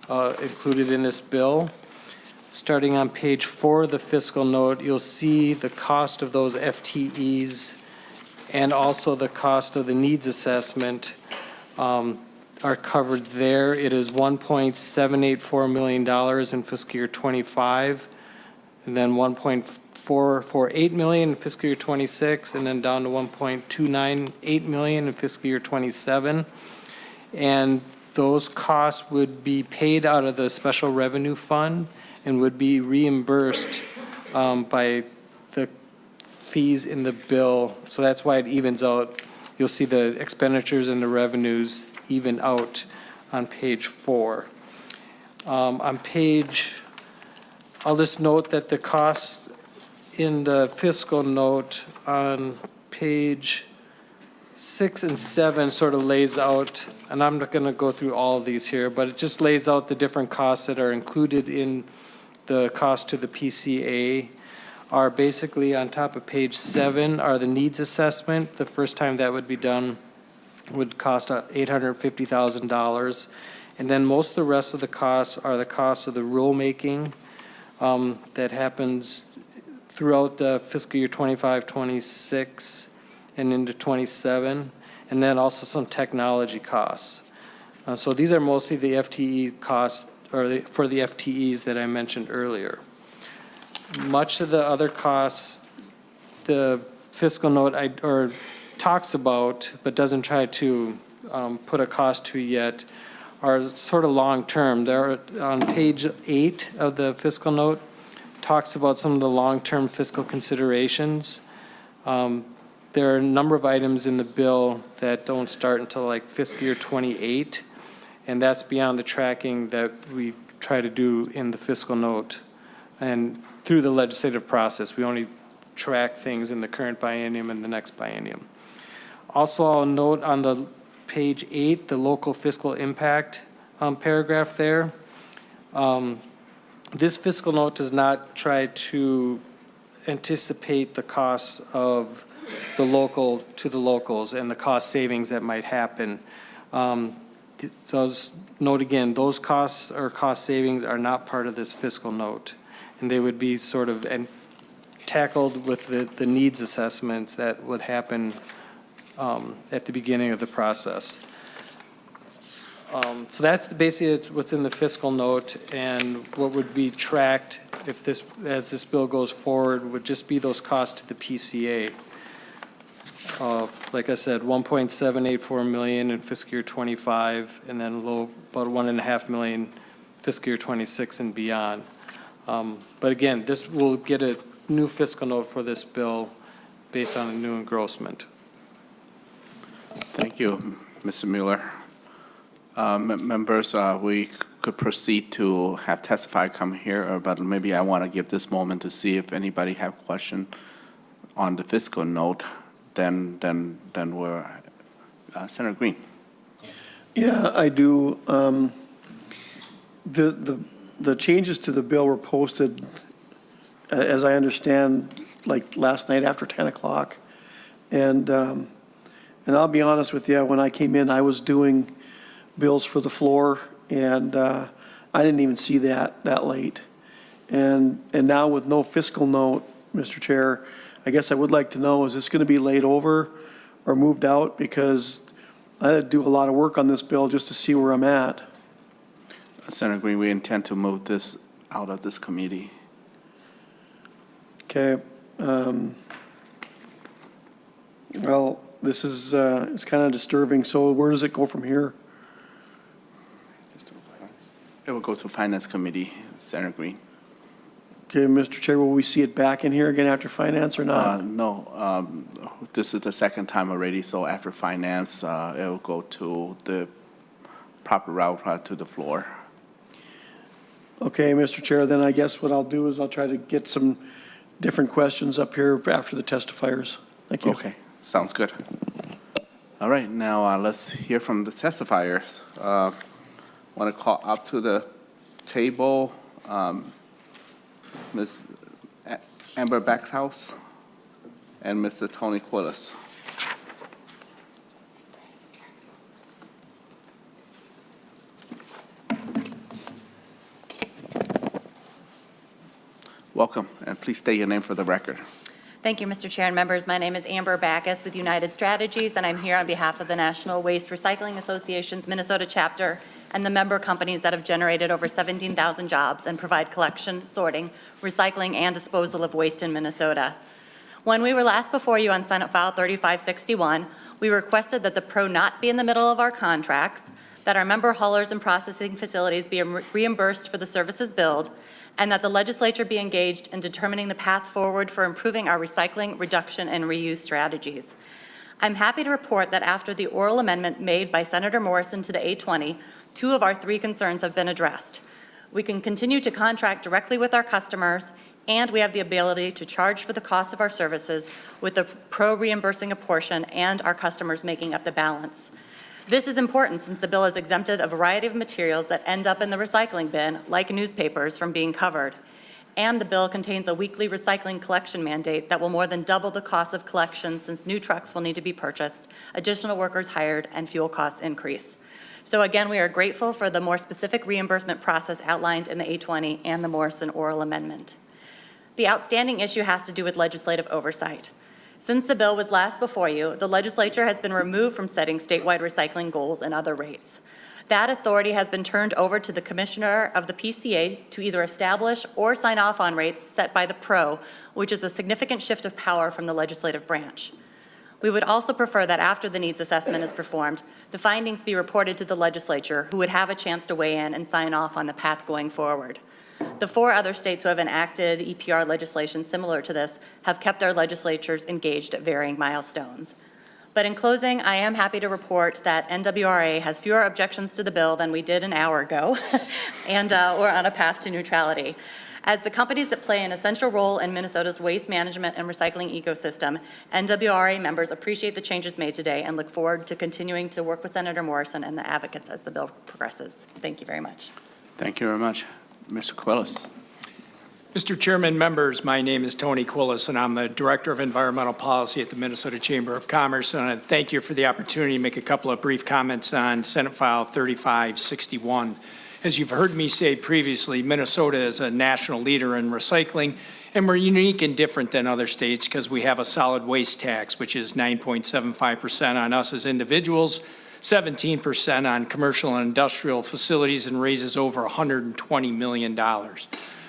included in this bill. Starting on page 4 of the fiscal note, you'll see the cost of those FTEs and also the cost of the needs assessment are covered there. It is $1.784 million in fiscal year 25, and then $1.448 million in fiscal year 26, and then down to $1.298 million in fiscal year 27. And those costs would be paid out of the special revenue fund and would be reimbursed by the fees in the bill. So that's why it evens out. You'll see the expenditures and the revenues even out on page 4. On page, I'll just note that the cost in the fiscal note on page 6 and 7 sort of lays out, and I'm not going to go through all of these here, but it just lays out the different costs that are included in the cost to the PCA. Are basically on top of page 7 are the needs assessment. The first time that would be done would cost $850,000. And then most of the rest of the costs are the costs of the rulemaking that happens throughout the fiscal year 25, 26, and into 27, and then also some technology costs. So these are mostly the FTE costs, or for the FTEs that I mentioned earlier. Much of the other costs, the fiscal note talks about, but doesn't try to put a cost to yet, are sort of long-term. They're on page 8 of the fiscal note, talks about some of the long-term fiscal considerations. There are a number of items in the bill that don't start until like fiscal year 28, and that's beyond the tracking that we try to do in the fiscal note. And through the legislative process, we only track things in the current biennium and the next biennium. Also, I'll note on the page 8, the local fiscal impact paragraph there. This fiscal note does not try to anticipate the costs of the local to the locals and the cost savings that might happen. So note again, those costs or cost savings are not part of this fiscal note. And they would be sort of tackled with the needs assessments that would happen at the beginning of the process. So that's basically what's in the fiscal note, and what would be tracked if this, as this bill goes forward, would just be those costs to the PCA. Like I said, $1.784 million in fiscal year 25, and then about $1.5 million fiscal year 26 and beyond. But again, this will get a new fiscal note for this bill based on a new engrossment. Thank you, Mr. Mueller. Members, we could proceed to have testify come here, but maybe I want to give this moment to see if anybody have question on the fiscal note. Then we're Senator Green. Yeah, I do. The changes to the bill were posted, as I understand, like last night after 10 o'clock. And I'll be honest with you, when I came in, I was doing bills for the floor, and I didn't even see that late. And now with no fiscal note, Mr. Chair, I guess I would like to know, is this going to be laid over or moved out? Because I had to do a lot of work on this bill just to see where I'm at. Senator Green, we intend to move this out of this committee. Okay. Well, this is, it's kind of disturbing. So where does it go from here? It will go to Finance Committee, Senator Green. Okay, Mr. Chair, will we see it back in here again after finance or not? No, this is the second time already, so after Finance, it will go to the proper route to the floor. Okay, Mr. Chair, then I guess what I'll do is I'll try to get some different questions up here after the testifiers. Thank you. Okay, sounds good. All right, now let's hear from the testifiers. Want to call up to the table Ms. Amber Backhouse and Mr. Tony Quillis. Welcome, and please state your name for the record. Thank you, Mr. Chair and members. My name is Amber Backus with United Strategies, and I'm here on behalf of the National Waste Recycling Association's Minnesota chapter and the member companies that have generated over 17,000 jobs and provide collection, sorting, recycling, and disposal of waste in Minnesota. When we were last before you on Senate File 3561, we requested that the PRO not be in the middle of our contracts, that our member haulers and processing facilities be reimbursed for the services billed, and that the legislature be engaged in determining the path forward for improving our recycling, reduction, and reuse strategies. I'm happy to report that after the oral amendment made by Senator Morrison to the A20, 2 of our 3 concerns have been addressed. We can continue to contract directly with our customers, and we have the ability to charge for the cost of our services with the PRO reimbursing a portion and our customers making up the balance. This is important since the bill has exempted a variety of materials that end up in the recycling bin, like newspapers, from being covered. And the bill contains a weekly recycling collection mandate that will more than double the cost of collection since new trucks will need to be purchased, additional workers hired, and fuel costs increase. So again, we are grateful for the more specific reimbursement process outlined in the A20 and the Morrison oral amendment. The outstanding issue has to do with legislative oversight. Since the bill was last before you, the legislature has been removed from setting statewide recycling goals and other rates. That authority has been turned over to the commissioner of the PCA to either establish or sign off on rates set by the PRO, which is a significant shift of power from the legislative branch. We would also prefer that after the needs assessment is performed, the findings be reported to the legislature, who would have a chance to weigh in and sign off on the path going forward. The 4 other states who have enacted EPR legislation similar to this have kept their legislatures engaged at varying milestones. But in closing, I am happy to report that NWRA has fewer objections to the bill than we did an hour ago, and we're on a path to neutrality. As the companies that play an essential role in Minnesota's waste management and recycling ecosystem, NWRA members appreciate the changes made today and look forward to continuing to work with Senator Morrison and the advocates as the bill progresses. Thank you very much. Thank you very much. Mr. Quillis. Mr. Chairman, members, my name is Tony Quillis, and I'm the Director of Environmental Policy at the Minnesota Chamber of Commerce, and I thank you for the opportunity to make a couple of brief comments on Senate File 3561. As you've heard me say previously, Minnesota is a national leader in recycling, and we're unique and different than other states because we have a solid waste tax, which is 9.75% on us as individuals, 17% on commercial and industrial facilities, and raises over $120 million.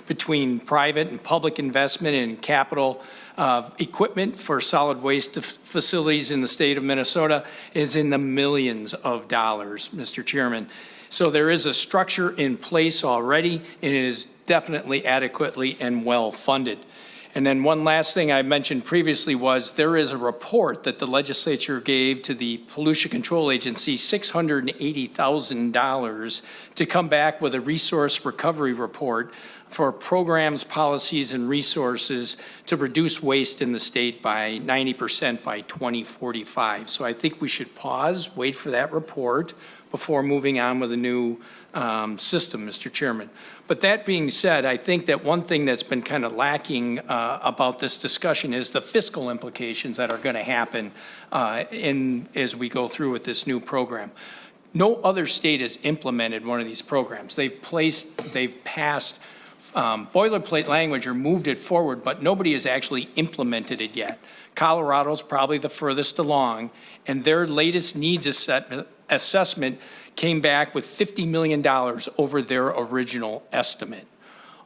Between private and public investment in capital equipment for solid waste facilities in the state of Minnesota is in the millions of dollars, Mr. Chairman. So there is a structure in place already, and it is definitely adequately and well funded. And then one last thing I mentioned previously was there is a report that the legislature gave to the Pollution Control Agency, $680,000, to come back with a resource recovery report for programs, policies, and resources to reduce waste in the state by 90% by 2045. So I think we should pause, wait for that report before moving on with a new system, Mr. Chairman. But that being said, I think that one thing that's been kind of lacking about this discussion is the fiscal implications that are going to happen as we go through with this new program. No other state has implemented one of these programs. They've passed boilerplate language or moved it forward, but nobody has actually implemented it yet. Colorado's probably the furthest along, and their latest needs assessment came back with $50 million over their original estimate.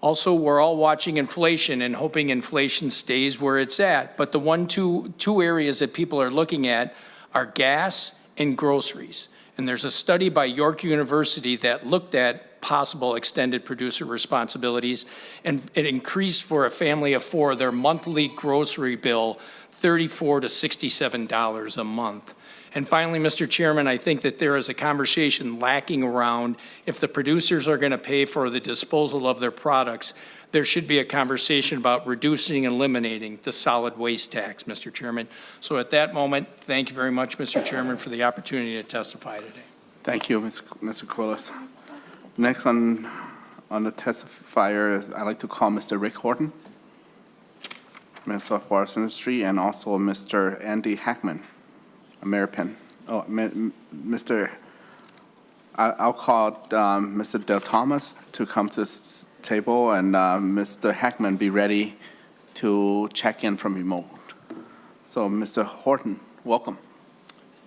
Also, we're all watching inflation and hoping inflation stays where it's at. But the two areas that people are looking at are gas and groceries. And there's a study by York University that looked at possible extended producer responsibilities, and it increased for a family of four their monthly grocery bill $34 to $67 a month. And finally, Mr. Chairman, I think that there is a conversation lacking around if the producers are going to pay for the disposal of their products, there should be a conversation about reducing and eliminating the solid waste tax, Mr. Chairman. So at that moment, thank you very much, Mr. Chairman, for the opportunity to testify today. Thank you, Mr. Quillis. Next on the testifier, I'd like to call Mr. Rick Horton, Minnesota Forest Industry, and also Mr. Andy Hackman, American. Oh, Mr. I'll call Mr. Del Thomas to come to this table, and Mr. Hackman be ready to check in from remote. So, Mr. Horton, welcome.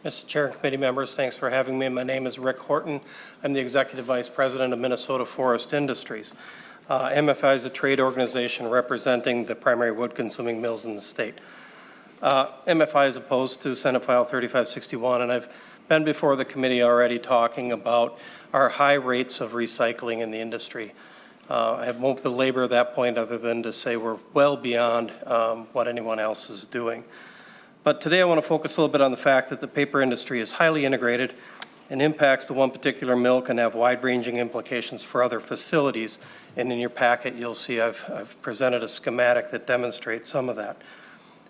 Mr. Chair and committee members, thanks for having me. My name is Rick Horton. I'm the Executive Vice President of Minnesota Forest Industries. MFI is a trade organization representing the primary wood-consuming mills in the state. MFI is opposed to Senate File 3561, and I've been before the committee already talking about our high rates of recycling in the industry. I won't belabor that point other than to say we're well beyond what anyone else is doing. But today I want to focus a little bit on the fact that the paper industry is highly integrated, and impacts to one particular mill can have wide-ranging implications for other facilities. And in your packet, you'll see I've presented a schematic that demonstrates some of that.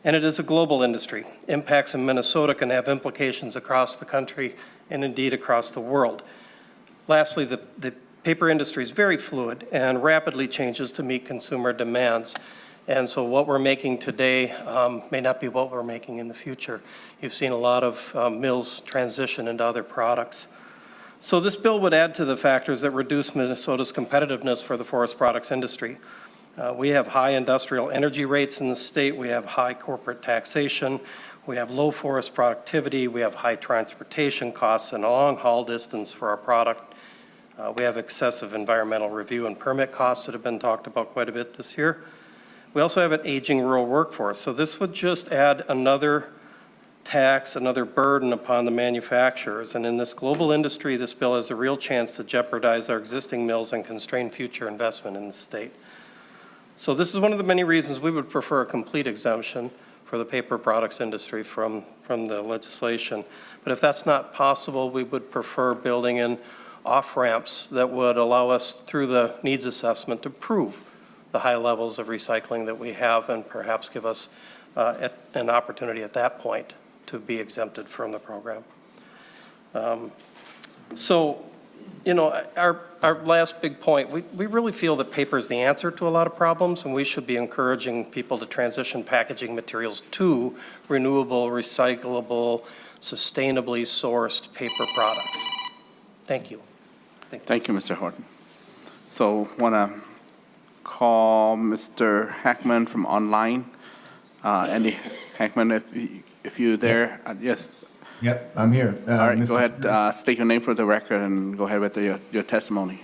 And it is a global industry. Impacts in Minnesota can have implications across the country and indeed across the world. Lastly, the paper industry is very fluid and rapidly changes to meet consumer demands. And so what we're making today may not be what we're making in the future. You've seen a lot of mills transition into other products. So this bill would add to the factors that reduce Minnesota's competitiveness for the forest products industry. We have high industrial energy rates in the state. We have high corporate taxation. We have low forest productivity. We have high transportation costs and a long haul distance for our product. We have excessive environmental review and permit costs that have been talked about quite a bit this year. We also have an aging rural workforce. So this would just add another tax, another burden upon the manufacturers. And in this global industry, this bill has a real chance to jeopardize our existing mills and constrain future investment in the state. So this is one of the many reasons we would prefer a complete exemption for the paper products industry from the legislation. But if that's not possible, we would prefer building in off-ramps that would allow us, through the needs assessment, to prove the high levels of recycling that we have and perhaps give us an opportunity at that point to be exempted from the program. You know, our last big point, we really feel that paper is the answer to a lot of problems, and we should be encouraging people to transition packaging materials to renewable, recyclable, sustainably sourced paper products. Thank you. Thank you, Mr. Horton. So want to call Mr. Hackman from online. Andy Hackman, if you're there, yes. Yep, I'm here. All right, go ahead, state your name for the record and go ahead with your testimony.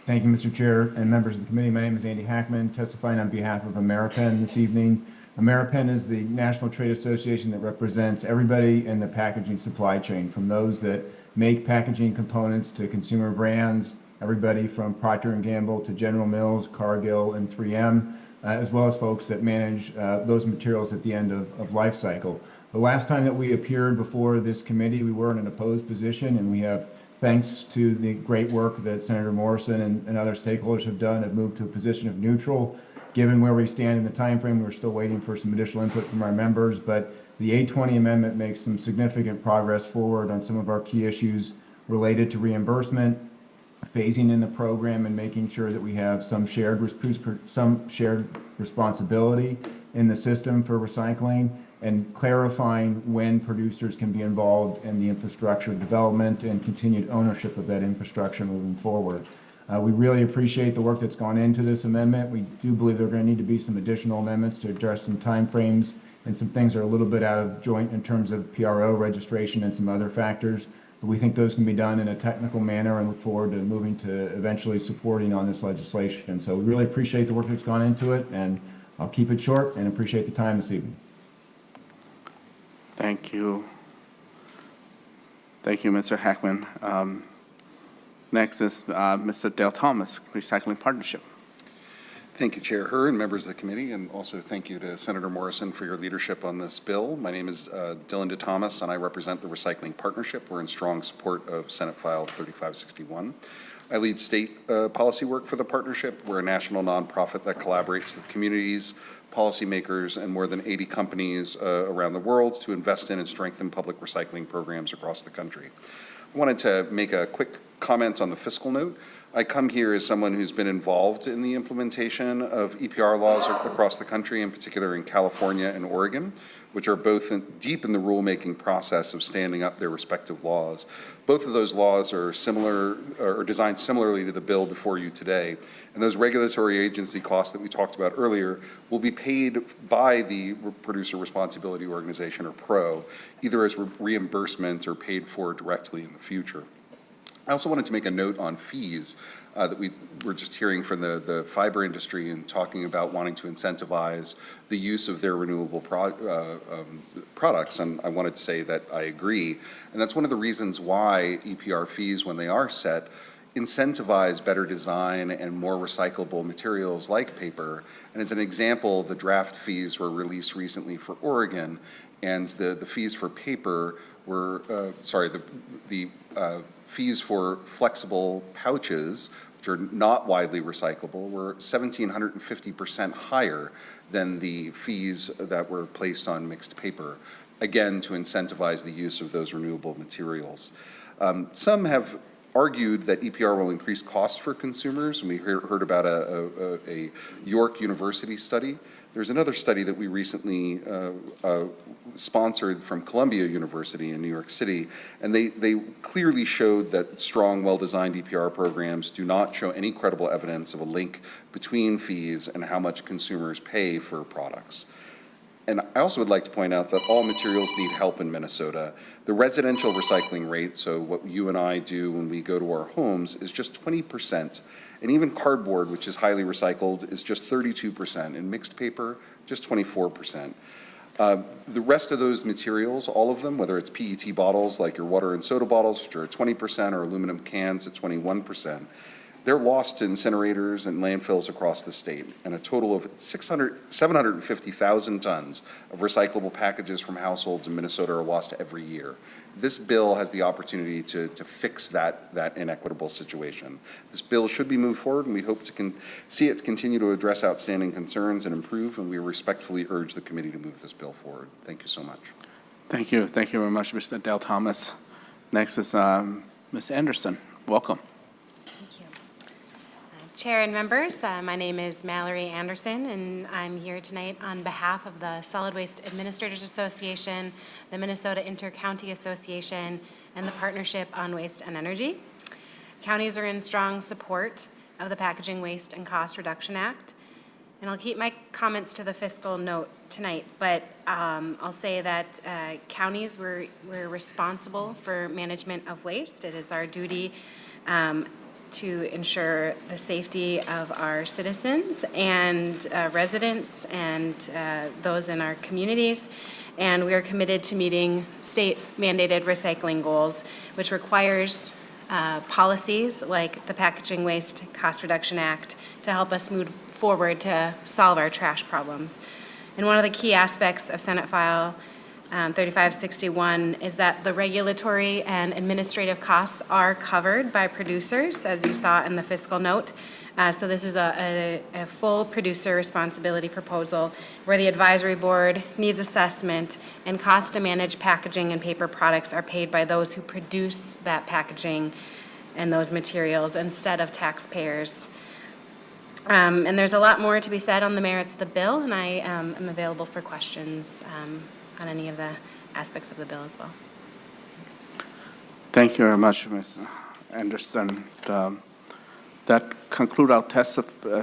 Thank you, Mr. Chair and members of the committee. My name is Andy Hackman, testifying on behalf of AmeriPen this evening. AmeriPen is the national trade association that represents everybody in the packaging supply chain, from those that make packaging components to consumer brands, everybody from Procter & Gamble to General Mills, Cargill, and 3M, as well as folks that manage those materials at the end of life cycle. The last time that we appeared before this committee, we were in an opposed position, and we have, thanks to the great work that Senator Morrison and other stakeholders have done, have moved to a position of neutral. Given where we stand in the time frame, we're still waiting for some additional input from our members, but the A20 amendment makes some significant progress forward on some of our key issues related to reimbursement, phasing in the program, and making sure that we have some shared responsibility in the system for recycling, and clarifying when producers can be involved in the infrastructure development and continued ownership of that infrastructure moving forward. We really appreciate the work that's gone into this amendment. We do believe there are going to need to be some additional amendments to address some timeframes and some things that are a little bit out of joint in terms of PRO registration and some other factors. We think those can be done in a technical manner and look forward to moving to eventually supporting on this legislation. So we really appreciate the work that's gone into it, and I'll keep it short and appreciate the time this evening. Thank you. Thank you, Mr. Hackman. Next is Mr. Dale Thomas, Recycling Partnership. Thank you, Chair Herr and members of the committee, and also thank you to Senator Morrison for your leadership on this bill. My name is Dylan DeThomas, and I represent the Recycling Partnership. We're in strong support of Senate File 3561. I lead state policy work for the partnership. We're a national nonprofit that collaborates with communities, policymakers, and more than 80 companies around the world to invest in and strengthen public recycling programs across the country. I wanted to make a quick comment on the fiscal note. I come here as someone who's been involved in the implementation of EPR laws across the country, in particular in California and Oregon, which are both deep in the rulemaking process of standing up their respective laws. Both of those laws are similar or designed similarly to the bill before you today. And those regulatory agency costs that we talked about earlier will be paid by the Producer Responsibility Organization, or PRO, either as reimbursement or paid for directly in the future. I also wanted to make a note on fees that we were just hearing from the fiber industry and talking about wanting to incentivize the use of their renewable products, and I wanted to say that I agree. And that's one of the reasons why EPR fees, when they are set, incentivize better design and more recyclable materials like paper. And as an example, the draft fees were released recently for Oregon, and the fees for paper were, fees for flexible pouches, which are not widely recyclable, were 1,750% higher than the fees that were placed on mixed paper, again, to incentivize the use of those renewable materials. Some have argued that EPR will increase costs for consumers, and we heard about a York University study. There's another study that we recently sponsored from Columbia University in New York City, and they clearly showed that strong, well-designed EPR programs do not show any credible evidence of a link between fees and how much consumers pay for products. And I also would like to point out that all materials need help in Minnesota. The residential recycling rate, so what you and I do when we go to our homes, is just 20%. And even cardboard, which is highly recycled, is just 32%. And mixed paper, just 24%. The rest of those materials, all of them, whether it's PET bottles like your water and soda bottles, which are at 20%, or aluminum cans at 21%, they're lost to incinerators and landfills across the state, and a total of 750,000 tons of recyclable packages from households in Minnesota are lost every year. This bill has the opportunity to fix that inequitable situation. This bill should be moved forward, and we hope to see it continue to address outstanding concerns and improve, and we respectfully urge the committee to move this bill forward. Thank you so much. Thank you. Thank you very much, Mr. Dale Thomas. Next is Ms. Anderson. Welcome. Chair and members, my name is Mallory Anderson, and I'm here tonight on behalf of the Solid Waste Administrators Association, the Minnesota Inter-County Association, and the Partnership on Waste and Energy. Counties are in strong support of the Packaging Waste and Cost Reduction Act, and I'll keep my comments to the fiscal note tonight, but I'll say that counties, we're responsible for management of waste. It is our duty to ensure the safety of our citizens and residents and those in our communities. And we are committed to meeting state-mandated recycling goals, which requires policies like the Packaging Waste Cost Reduction Act to help us move forward to solve our trash problems. And one of the key aspects of Senate File 3561 is that the regulatory and administrative costs are covered by producers, as you saw in the fiscal note. So this is a full producer responsibility proposal where the advisory board needs assessment and costs to manage packaging and paper products are paid by those who produce that packaging and those materials instead of taxpayers. And there's a lot more to be said on the merits of the bill, and I am available for questions on any of the aspects of the bill as well. Thank you very much, Ms. Anderson. That concludes our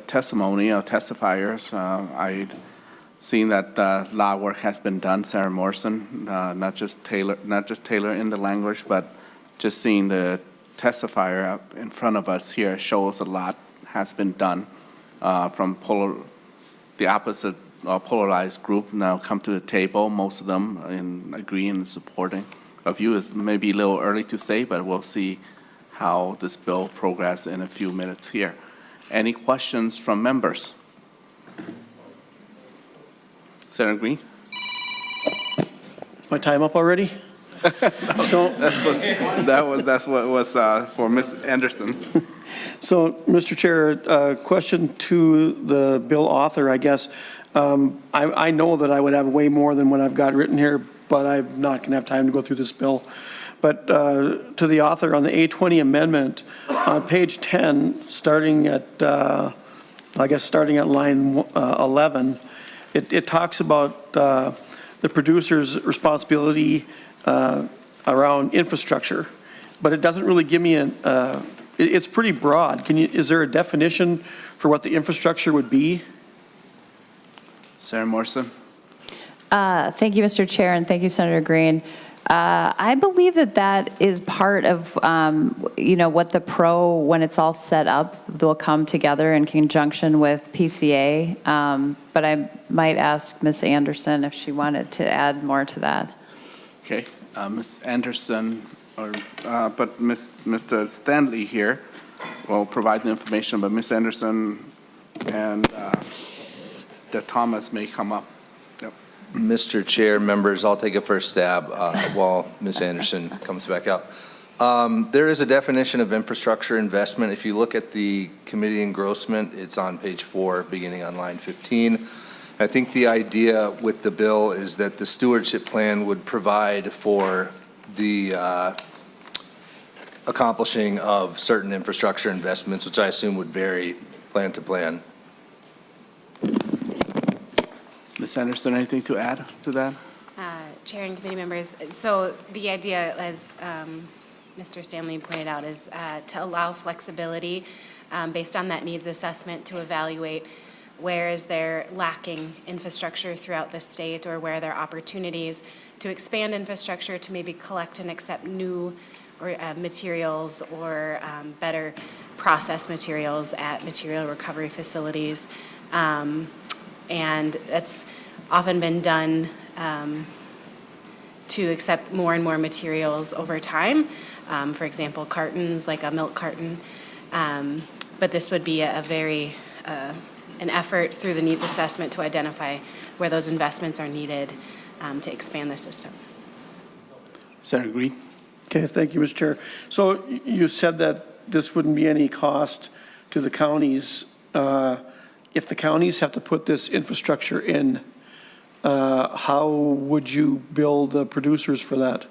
testimony of testifiers. I've seen that a lot of work has been done, Sarah Morrison, not just tailor in the language, but just seeing the testifier up in front of us here shows a lot has been done from the opposite polarized group now come to the table, most of them in agreeing and supporting. A few is maybe a little early to say, but we'll see how this bill progresses in a few minutes here. Any questions from members? Senator Green? My time up already? So, That's what was for Ms. Anderson. So, Mr. Chair, question to the bill author, I guess. I know that I would have way more than what I've got written here, but I'm not going to have time to go through this bill. But to the author on the A20 amendment, on page 10, starting at line 11, it talks about the producer's responsibility around infrastructure, but it doesn't really give me it's pretty broad. Is there a definition for what the infrastructure would be? Senator Morrison? Thank you, Mr. Chair, and thank you, Senator Green. I believe that is part of, what the when it's all set up, they'll come together in conjunction with PCA. But I might ask Ms. Anderson if she wanted to add more to that. Okay, Ms. Anderson, but Mr. Stanley here will provide the information, but Ms. Anderson and the Thomas may come up. Yep. Mr. Chair, members, I'll take a first stab while Ms. Anderson comes back up. There is a definition of infrastructure investment. If you look at the committee engrossment, it's on page 4, beginning on line 15. I think the idea with the bill is that the stewardship plan would provide for the accomplishing of certain infrastructure investments, which I assume would vary plan to plan. Ms. Anderson, anything to add to that? Chair and committee members, so the idea, as Mr. Stanley pointed out, is to allow flexibility based on that needs assessment to evaluate where is there lacking infrastructure throughout the state, or where there are opportunities to expand infrastructure to maybe collect and accept new or materials or better process materials at material recovery facilities. And that's often been done to accept more and more materials over time. For example, cartons, like a milk carton. But this would be a very an effort through the needs assessment to identify where those investments are needed to expand the system. Senator Green? Okay, thank you, Mr. Chair. So you said that this wouldn't be any cost to the counties. If the counties have to put this infrastructure in, how would you bill the producers for that?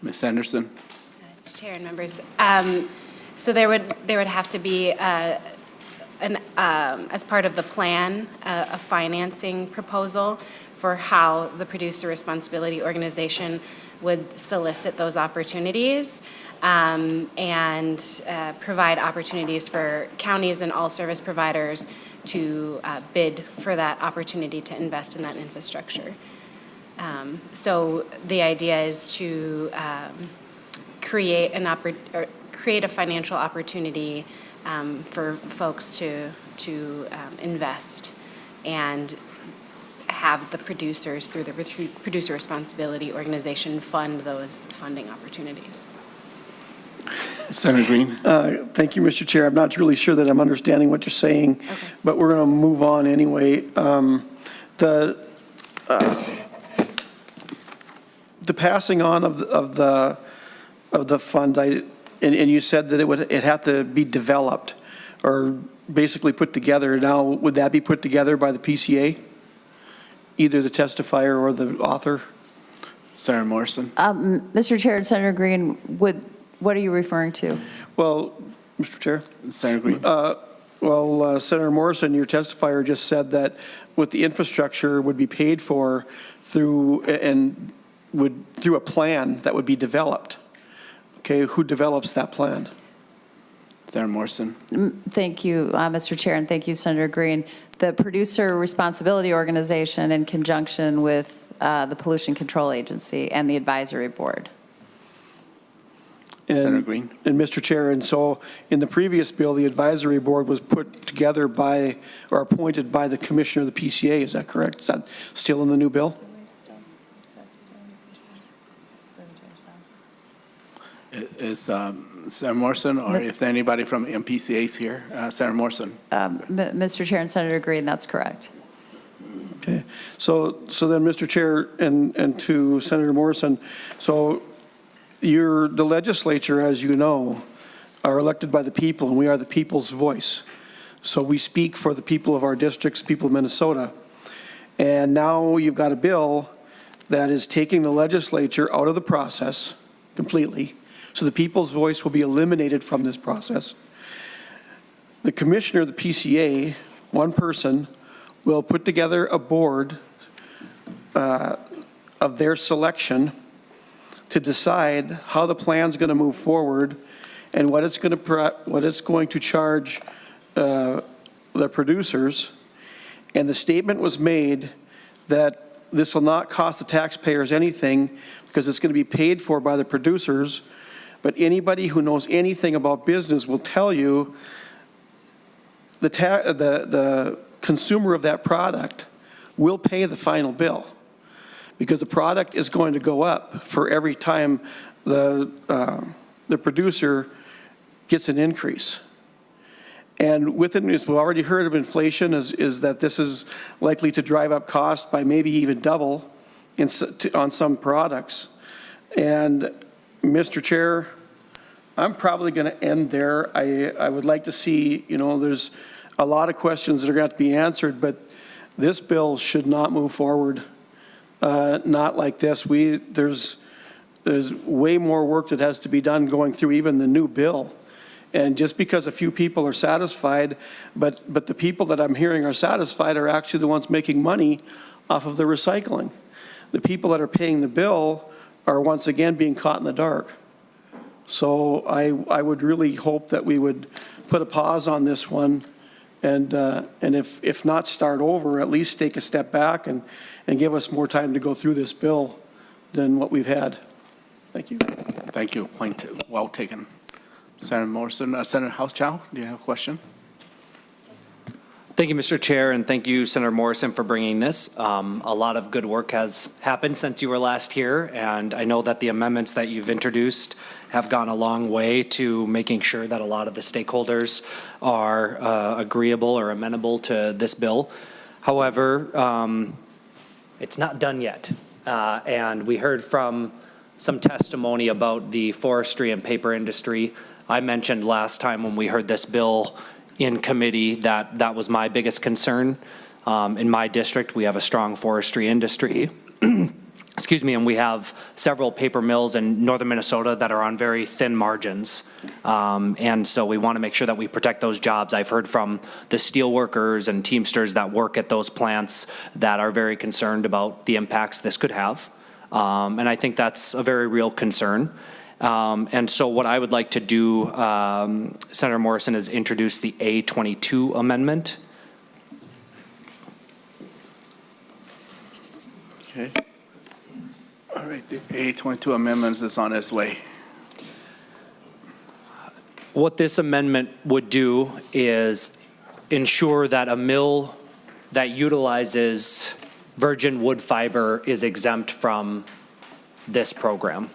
Ms. Anderson? Chair and members, so there would have to be as part of the plan, a financing proposal for how the producer responsibility organization would solicit those opportunities and provide opportunities for counties and all service providers to bid for that opportunity to invest in that infrastructure. So the idea is to create a financial opportunity for folks to invest and have the producers, through the producer responsibility organization, fund those funding opportunities. Senator Green? Thank you, Mr. Chair. I'm not really sure that I'm understanding what you're saying, but we're going to move on anyway. The passing on of the funds, and you said that it had to be developed or basically put together. Now, would that be put together by the PCA? Either the testifier or the author? Senator Morrison? Mr. Chair and Senator Green, what are you referring to? Well, Mr. Chair? Senator Green? Senator Morrison, your testifier just said that with the infrastructure would be paid for through a plan that would be developed. Okay, who develops that plan? Senator Morrison? Thank you, Mr. Chair, and thank you, Senator Green. The Producer Responsibility Organization, in conjunction with the Pollution Control Agency and the Advisory Board. Senator Green. And Mr. Chair, and so in the previous bill, the advisory board was put together by, or appointed by the commissioner of the PCA, is that correct? Is that still in the new bill? Is Senator Morrison, or if anybody from MPCA is here, Senator Morrison? Mr. Chair and Senator Green, that's correct. Okay, so then, Mr. Chair, and to Senator Morrison, so the legislature, as you know, are elected by the people, and we are the people's voice. So we speak for the people of our districts, people of Minnesota. And now you've got a bill that is taking the legislature out of the process completely. So the people's voice will be eliminated from this process. The commissioner of the PCA, one person, will put together a board of their selection to decide how the plan's going to move forward and what it's going to charge the producers. And the statement was made that this will not cost the taxpayers anything because it's going to be paid for by the producers. But anybody who knows anything about business will tell you the consumer of that product will pay the final bill because the product is going to go up for every time the producer gets an increase. And with it, as we've already heard of inflation, is that this is likely to drive up cost by maybe even double on some products. And Mr. Chair, I'm probably going to end there. I would like to see, there's a lot of questions that are going to have to be answered, but this bill should not move forward, not like this. There's way more work that has to be done going through even the new bill. And just because a few people are satisfied, but the people that I'm hearing are satisfied are actually the ones making money off of the recycling. The people that are paying the bill are once again being caught in the dark. So I would really hope that we would put a pause on this one and if not start over, at least take a step back and give us more time to go through this bill than what we've had. Thank you. Thank you. Point well taken. Senator Morrison, Senator Hauschild, do you have a question? Thank you, Mr. Chair, and thank you, Senator Morrison, for bringing this. A lot of good work has happened since you were last here, and I know that the amendments that you've introduced have gone a long way to making sure that a lot of the stakeholders are agreeable or amenable to this bill. However, it's not done yet, and we heard from some testimony about the forestry and paper industry. I mentioned last time when we heard this bill in committee that was my biggest concern. In my district, we have a strong forestry industry. Excuse me, and we have several paper mills in northern Minnesota that are on very thin margins. And so we want to make sure that we protect those jobs. I've heard from the steel workers and Teamsters that work at those plants that are very concerned about the impacts this could have. And I think that's a very real concern. And so what I would like to do, Senator Morrison, is introduce the A22 amendment. Okay. All right, the A22 amendment is on its way. What this amendment would do is ensure that a mill that utilizes virgin wood fiber is exempt from this program.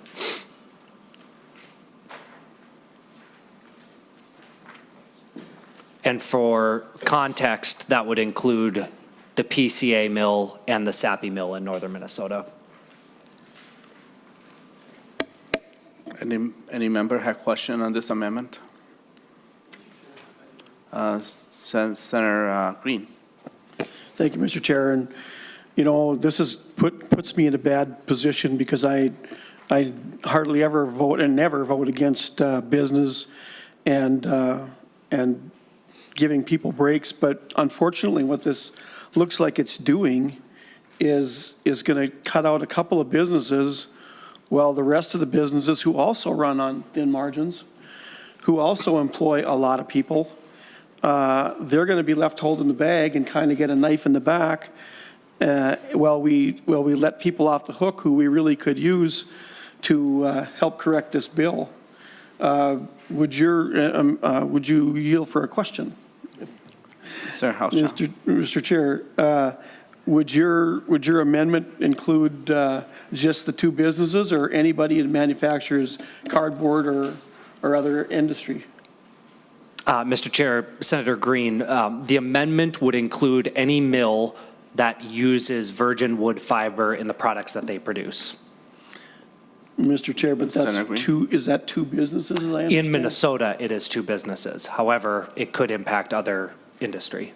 And for context, that would include the PCA mill and the Sappi mill in northern Minnesota. Any member have question on this amendment? Senator Green. Thank you, Mr. Chair. And, this is puts me in a bad position because I hardly ever vote and never vote against business and giving people breaks. But unfortunately, what this looks like it's doing is going to cut out a couple of businesses while the rest of the businesses who also run on thin margins, who also employ a lot of people, they're going to be left holding the bag and kind of get a knife in the back while we let people off the hook who we really could use to help correct this bill. Would you yield for a question? Senator Hauschild. Mr. Chair, would your amendment include just the two businesses or anybody that manufactures cardboard or other industry? Mr. Chair, Senator Green, the amendment would include any mill that uses virgin wood fiber in the products that they produce. Mr. Chair, but is that two businesses, as I understand? In Minnesota, it is two businesses. However, it could impact other industry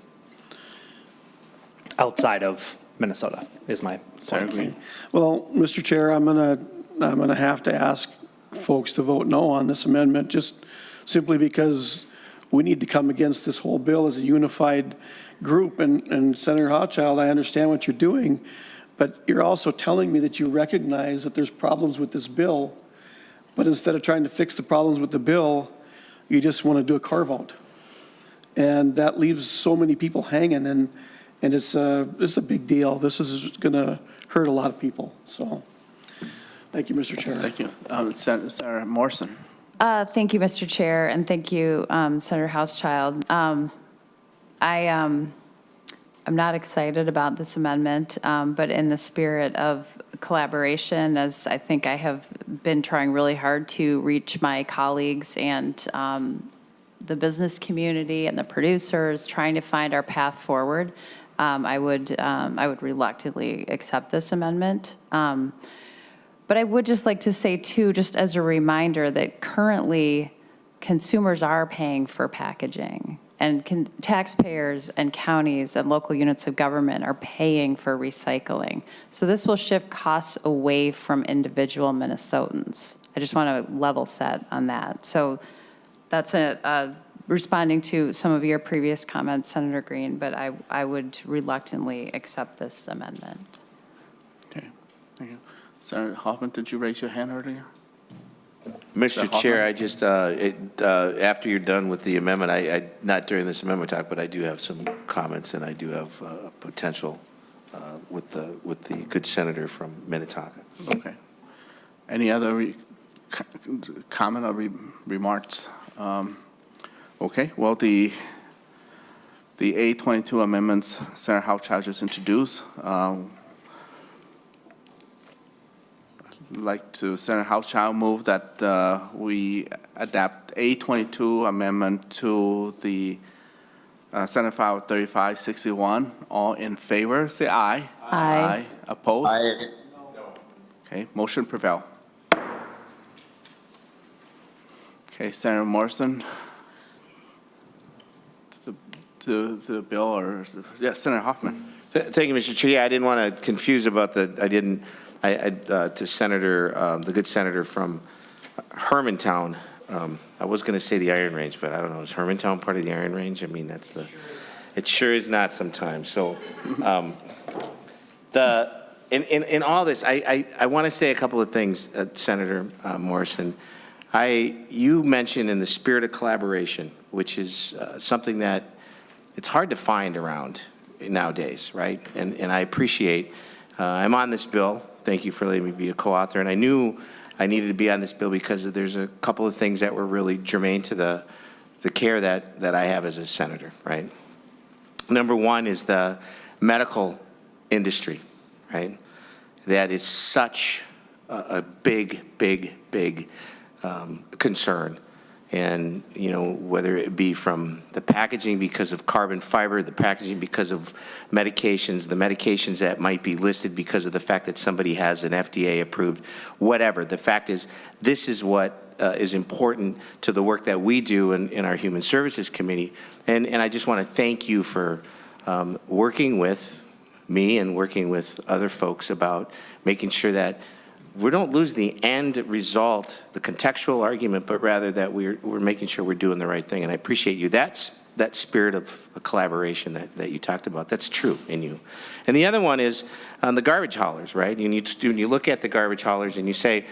outside of Minnesota, is my point. Okay. Well, Mr. Chair, I'm gonna have to ask folks to vote no on this amendment, just simply because we need to come against this whole bill as a unified group. And Senator Hauschild, I understand what you're doing, but you're also telling me that you recognize that there's problems with this bill, but instead of trying to fix the problems with the bill, you just want to do a carve-out. And that leaves so many people hanging, and it's a big deal. This is going to hurt a lot of people. So, thank you, Mr. Chair. Thank you. Senator Morrison. Thank you, Mr. Chair, and thank you, Senator Hauschild. I'm not excited about this amendment, but in the spirit of collaboration, as I think I have been trying really hard to reach my colleagues and the business community and the producers, trying to find our path forward, I would reluctantly accept this amendment. But I would just like to say, too, just as a reminder, that currently consumers are paying for packaging, and taxpayers and counties and local units of government are paying for recycling. So this will shift costs away from individual Minnesotans. I just want to level set on that. So that's responding to some of your previous comments, Senator Green, but I would reluctantly accept this amendment. Okay, thank you. Senator Hoffman, did you raise your hand earlier? Mr. Chair, I just, after you're done with the amendment, I not during this amendment talk, but I do have some comments, and I do have potential with the good senator from Minnetonka. Okay. Any other comment or remarks? Okay, well, the A22 amendments Senator Hauschild just introduced, I'd like to, Senator Hauschild, move that we adapt A22 amendment to the Senate File 3561. All in favor, say aye. Aye. Opposed? Aye. Okay, motion prevail. Okay, Senator Morrison, to the bill, or, yes, Senator Hoffman. Thank you, Mr. Chair. Yeah, I didn't want to confuse about the, to Senator, the good senator from Hermantown. I was going to say the Iron Range, but I don't know. Is Hermantown part of the Iron Range? I mean, that's the, it sure is not sometimes. So in all this, I want to say a couple of things, Senator Morrison. You mentioned in the spirit of collaboration, which is something that it's hard to find around nowadays, right? And I appreciate, I'm on this bill. Thank you for letting me be a co-author. And I knew I needed to be on this bill because there's a couple of things that were really germane to the care that I have as a senator, right? Number one is the medical industry, right? That is such a big concern. And, you know, whether it be from the packaging because of carbon fiber, the packaging because of medications, the medications that might be listed because of the fact that somebody has an FDA approved, whatever. The fact is, this is what is important to the work that we do in our Human Services Committee. And I just want to thank you for working with me and working with other folks about making sure that we don't lose the end result, the contextual argument, but rather that we're making sure we're doing the right thing. And I appreciate you. That's that spirit of a collaboration that you talked about. That's true in you. And the other one is the garbage haulers, right? When you look at the garbage haulers and you say,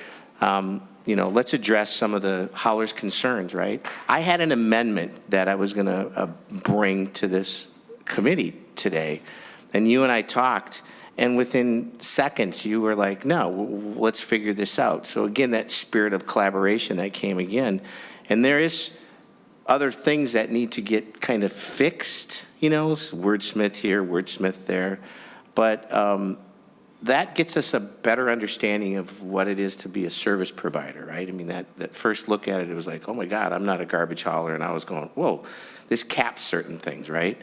you know, let's address some of the haulers' concerns, right? I had an amendment that I was going to bring to this committee today, and you and I talked. And within seconds, you were like, no, let's figure this out. So again, that spirit of collaboration that came again. And there is other things that need to get kind of fixed, you know, wordsmith here, wordsmith there. But that gets us a better understanding of what it is to be a service provider, right? I mean, that first look at it, it was like, oh my God, I'm not a garbage hauler. And I was going, whoa, this caps certain things, right?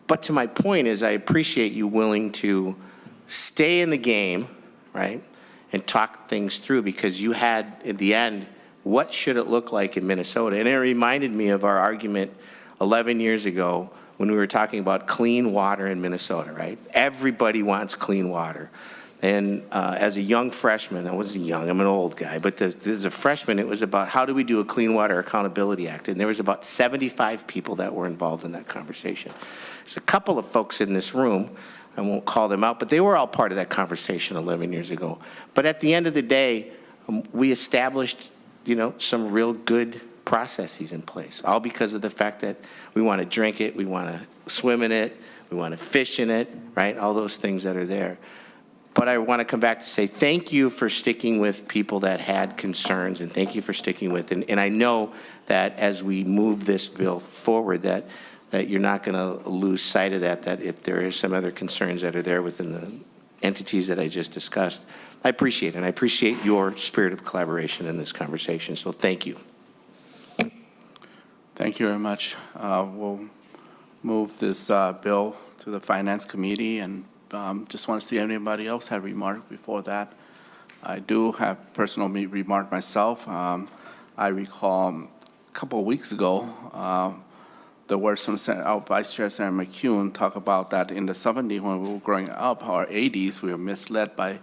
But to my point is I appreciate you willing to stay in the game, right, and talk things through, because you had, at the end, what should it look like in Minnesota? And it reminded me of our argument 11 years ago when we were talking about clean water in Minnesota, right? Everybody wants clean water. And as a young freshman, I wasn't young, I'm an old guy, but as a freshman, it was about how do we do a Clean Water Accountability Act? And there was about 75 people that were involved in that conversation. There's a couple of folks in this room, I won't call them out, but they were all part of that conversation 11 years ago. But at the end of the day, we established, you know, some real good processes in place, all because of the fact that we want to drink it, we want to swim in it, we want to fish in it, right? All those things that are there. But I want to come back to say thank you for sticking with people that had concerns, and thank you for sticking with, and I know that as we move this bill forward, that you're not going to lose sight of that if there are some other concerns that are there within the entities that I just discussed. I appreciate it, and I appreciate your spirit of collaboration in this conversation, so thank you. Thank you very much. We'll move this bill to the Finance Committee, and just want to see if anybody else have remarked before that. I do have personal remark myself. I recall a couple of weeks ago, there were some, our Vice Chair Senator McCune talked about that in the 70s when we were growing up, or 80s, we were misled by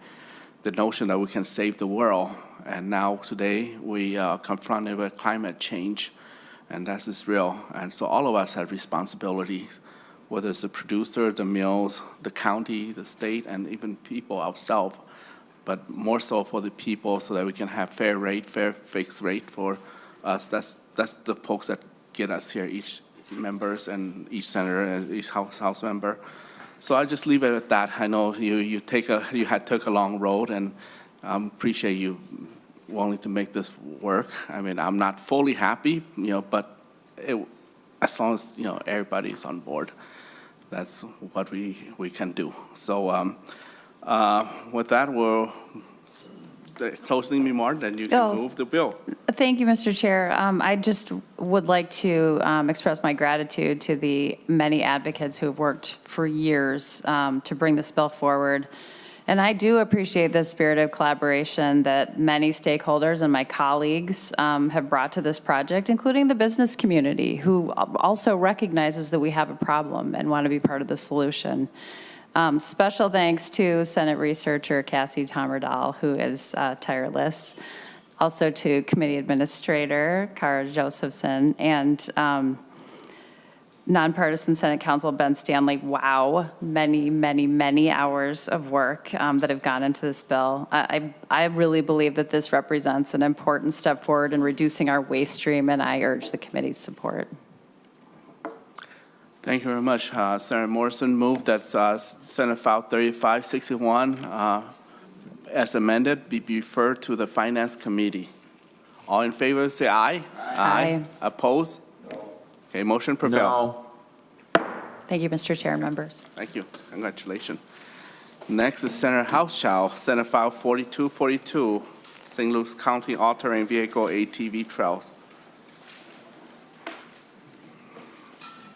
the notion that we can save the world. And now today we are confronted with climate change, and that is real. And so all of us have responsibilities, whether it's the producer, the mills, the county, the state, and even people ourselves, but more so for the people so that we can have fair rate, fair fixed rate for us. That's the folks that get us here, each members and each senator and each house member. So I just leave it at that. I know you had took a long road, and appreciate you wanting to make this work. I mean, I'm not fully happy, you know, but as long as, you know, everybody is on board, that's what we can do. So with that, we'll closing remark, then you can move the bill. Thank you, Mr. Chair. I just would like to express my gratitude to the many advocates who have worked for years to bring this bill forward. And I do appreciate the spirit of collaboration that many stakeholders and my colleagues have brought to this project, including the business community, who also recognizes that we have a problem and want to be part of the solution. Special thanks to Senate researcher Cassie Tommerdahl, who is tireless. Also to Committee Administrator Kara Josephson and nonpartisan Senate Counsel Ben Stanley. Wow, many, many, many hours of work that have gone into this bill. I really believe that this represents an important step forward in reducing our waste stream, and I urge the committee's support. Thank you very much. Senator Morrison moved that Senate File 3561 as amended be referred to the Finance Committee. All in favor, say aye. Aye. Opposed? Okay, motion prevailed. No. Thank you, Mr. Chair, members. Thank you. Congratulations. Next is Senator Hauschild, Senate File 4242, St. Louis County All-Terrain Vehicle ATV Trails.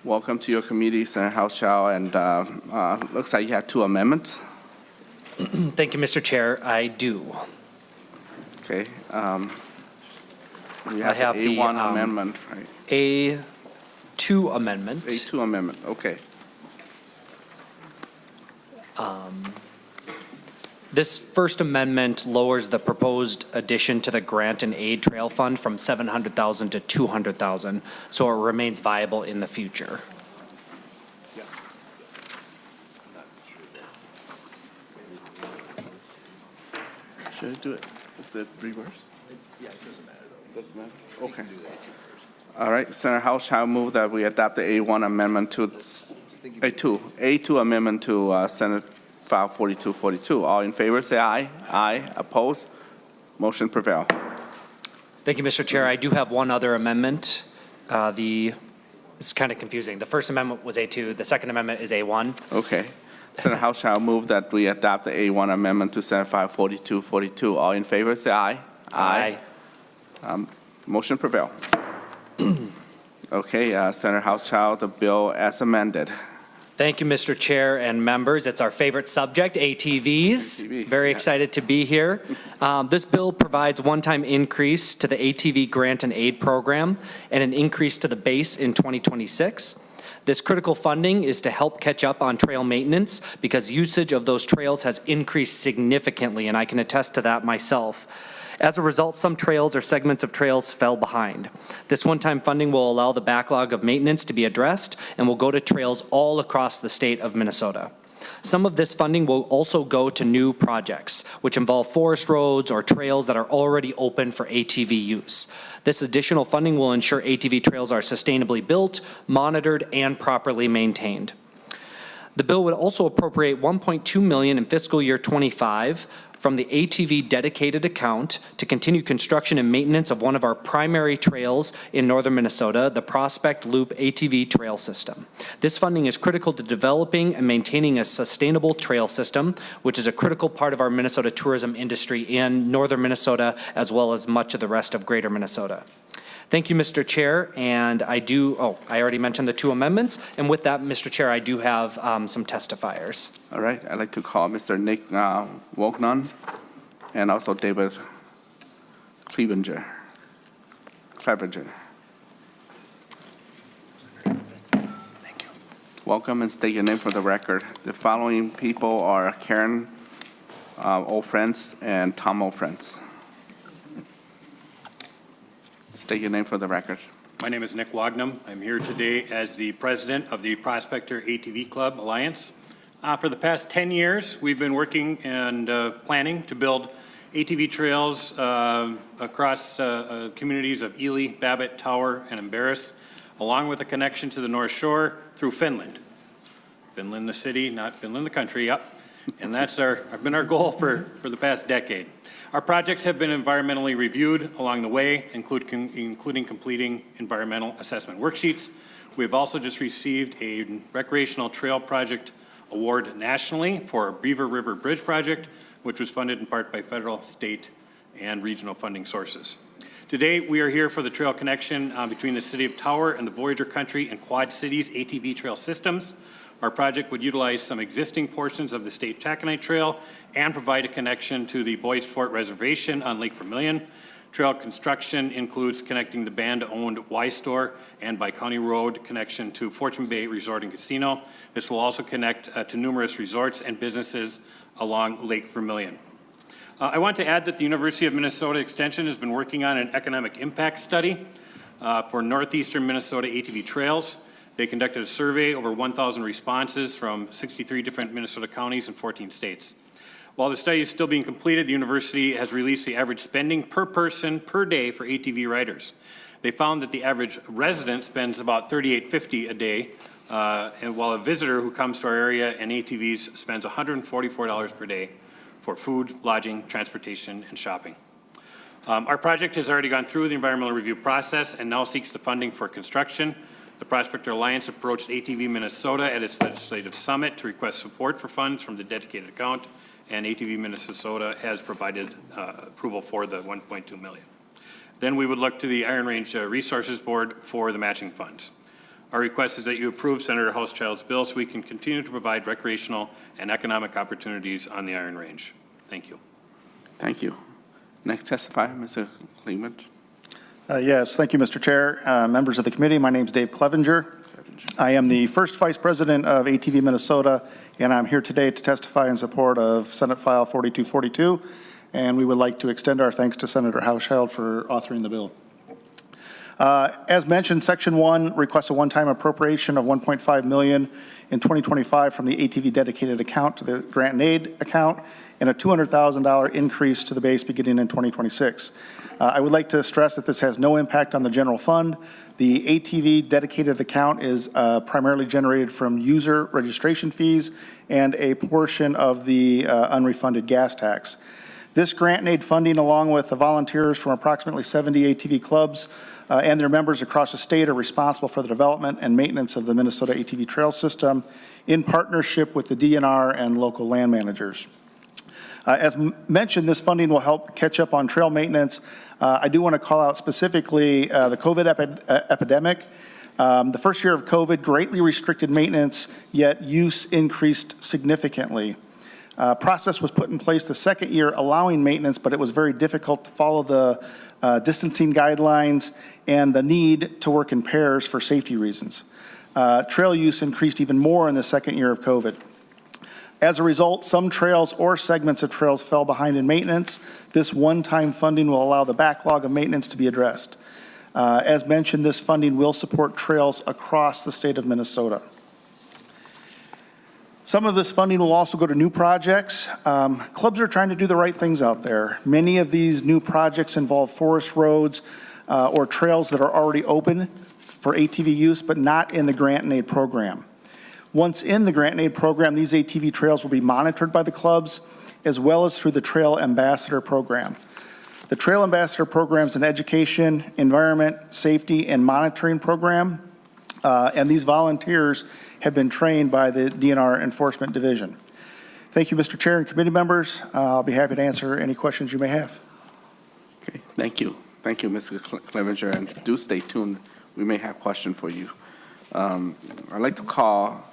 Welcome to your committee, Senator Hauschild, and looks like you have two amendments. Thank you, Mr. Chair. I do. Okay. We I have the the A1 amendment, right? A2 amendment. A2 amendment, okay. This first amendment lowers the proposed addition to the grant and aid trail fund from $700,000 to $200,000, so it remains viable in the future. Should I do it? Is it reverse? Yeah, it doesn't matter though. Doesn't matter? Okay. All right, Senator Hauschild move that we adopt the A1 amendment to A2 amendment to Senate File 4242. All in favor, say aye. Aye. Opposed? Motion prevail. Thank you, Mr. Chair. I do have one other amendment. It's kind of confusing. The first amendment was A2. The second amendment is A1. Okay. Senator Hauschild move that we adopt the A1 amendment to Senate File 4242. All in favor, say aye. Aye. Motion prevail. Okay, Senator Hauschild, the bill as amended. Thank you, Mr. Chair and members. It's our favorite subject, ATVs. Very excited to be here. This bill provides one-time increase to the ATV grant and aid program and an increase to the base in 2026. This critical funding is to help catch up on trail maintenance because usage of those trails has increased significantly, and I can attest to that myself. As a result, some trails or segments of trails fell behind. This one-time funding will allow the backlog of maintenance to be addressed and will go to trails all across the state of Minnesota. Some of this funding will also go to new projects, which involve forest roads or trails that are already open for ATV use. This additional funding will ensure ATV trails are sustainably built, monitored, and properly maintained. The bill would also appropriate $1.2 million in fiscal year 25 from the ATV dedicated account to continue construction and maintenance of one of our primary trails in northern Minnesota, the Prospect Loop ATV trail system. This funding is critical to developing and maintaining a sustainable trail system, which is a critical part of our Minnesota tourism industry in northern Minnesota, as well as much of the rest of greater Minnesota. Thank you, Mr. Chair, and I already mentioned the two amendments, and with that, Mr. Chair, I do have some testifiers. All right, I'd like to call Mr. Nick Wognon and also David Clevenger. Thank you. Welcome and state your name for the record. The following people are Karen Old-Friends and Tom Old-Friends. State your name for the record. My name is Nick Wognum. I'm here today as the president of the Prospector ATV Club Alliance. For the past 10 years, we've been working and planning to build ATV trails across communities of Ely, Babbitt, Tower, and Embarrass, along with a connection to the North Shore through Finland. Finland the city, not Finland the country, yep. And that's been our goal for the past decade. Our projects have been environmentally reviewed along the way, including completing environmental assessment worksheets. We've also just received a recreational trail project award nationally for a Beaver River Bridge project, which was funded in part by federal, state, and regional funding sources. Today, we are here for the trail connection between the city of Tower and the Voyager Country and Quad Cities ATV trail systems. Our project would utilize some existing portions of the State Taconite Trail and provide a connection to the Boyd's Fort Reservation on Lake Vermilion. Trail construction includes connecting the band-owned Y-Store and by County Road connection to Fortune Bay Resort and Casino. This will also connect to numerous resorts and businesses along Lake Vermilion. I want to add that the University of Minnesota Extension has been working on an economic impact study for northeastern Minnesota ATV trails. They conducted a survey over 1,000 responses from 63 different Minnesota counties and 14 states. While the study is still being completed, the university has released the average spending per person per day for ATV riders. They found that the average resident spends about $38.50 a day, and while a visitor who comes to our area and ATVs spends $144 per day for food, lodging, transportation, and shopping. Our project has already gone through the environmental review process and now seeks the funding for construction. The Prospector Alliance approached ATV Minnesota at its legislative summit to request support for funds from the dedicated account, and ATV Minnesota has provided approval for the $1.2 million. Then we would look to the Iron Range Resources Board for the matching funds. Our request is that you approve Senator Hauschild's bill so we can continue to provide recreational and economic opportunities on the Iron Range. Thank you. Thank you. Next testifier, Mr. Clement. Yes, thank you, Mr. Chair. Members of the committee, my name is Dave Clevenger. I am the first vice president of ATV Minnesota, and I'm here today to testify in support of Senate File 4242, and we would like to extend our thanks to Senator Hauschild for authoring the bill. As mentioned, Section 1 requests a one-time appropriation of $1.5 million in 2025 from the ATV dedicated account to the grant and aid account, and a $200,000 increase to the base beginning in 2026. I would like to stress that this has no impact on the general fund. The ATV dedicated account is primarily generated from user registration fees and a portion of the unrefunded gas tax. This grant and aid funding, along with the volunteers from approximately 70 ATV clubs and their members across the state, are responsible for the development and maintenance of the Minnesota ATV trail system in partnership with the DNR and local land managers. As mentioned, this funding will help catch up on trail maintenance. I do want to call out specifically the COVID epidemic. The first year of COVID greatly restricted maintenance, yet use increased significantly. Process was put in place the second year allowing maintenance, but it was very difficult to follow the distancing guidelines and the need to work in pairs for safety reasons. Trail use increased even more in the second year of COVID. As a result, some trails or segments of trails fell behind in maintenance. This one-time funding will allow the backlog of maintenance to be addressed. As mentioned, this funding will support trails across the state of Minnesota. Some of this funding will also go to new projects. Clubs are trying to do the right things out there. Many of these new projects involve forest roads or trails that are already open for ATV use, but not in the grant and aid program. Once in the grant and aid program, these ATV trails will be monitored by the clubs, as well as through the Trail Ambassador program. The Trail Ambassador program is an education, environment, safety, and monitoring program, and these volunteers have been trained by the DNR Enforcement Division. Thank you, Mr. Chair and committee members. I'll be happy to answer any questions you may have. Okay, thank you. Thank you, Mr. Clevenger, and do stay tuned. We may have a question for you. I'd like to call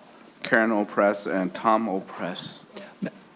Karen Opress and Tom Opress.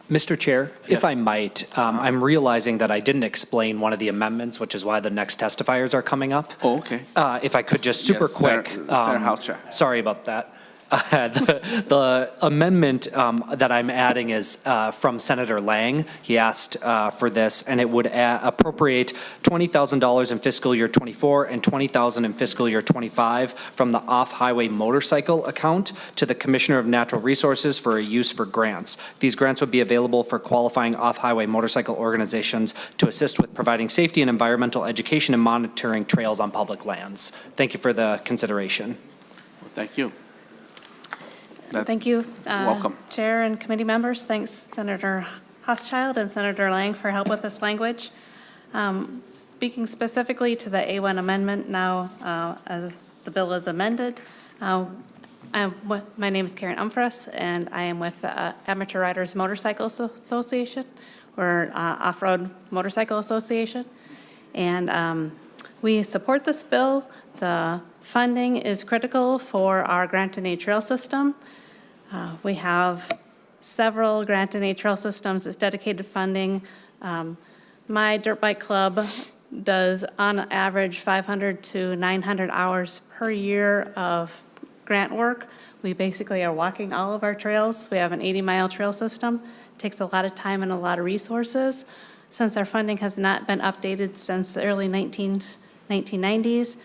Mr. Chair, if I might, I'm realizing that I didn't explain one of the amendments, which is why the next testifiers are coming up. Oh, okay. If I could just super Yes, quick. Senator Hauschild. Sorry about that. The amendment that I'm adding is from Senator Lang. He asked for this, and it would appropriate $20,000 in fiscal year 24 and $20,000 in fiscal year 25 from the off-highway motorcycle account to the Commissioner of Natural Resources for a use for grants. These grants would be available for qualifying off-highway motorcycle organizations to assist with providing safety and environmental education and monitoring trails on public lands. Thank you for the consideration. Well, thank you. Thank you. Welcome. Chair and committee members. Thanks, Senator Hauschild and Senator Lang, for help with this language. Speaking specifically to the A1 amendment now, as the bill is amended, my name is Karen Umfress, and I am with the Amateur Riders Motorcycle Association, or Off-Road Motorcycle Association. And we support this bill. The funding is critical for our grant and aid trail system. We have several grant and aid trail systems that's dedicated funding. My dirt bike club does on average 500 to 900 hours per year of grant work. We basically are walking all of our trails. We have an 80-mile trail system. It takes a lot of time and a lot of resources. Since our funding has not been updated since the early 1990s,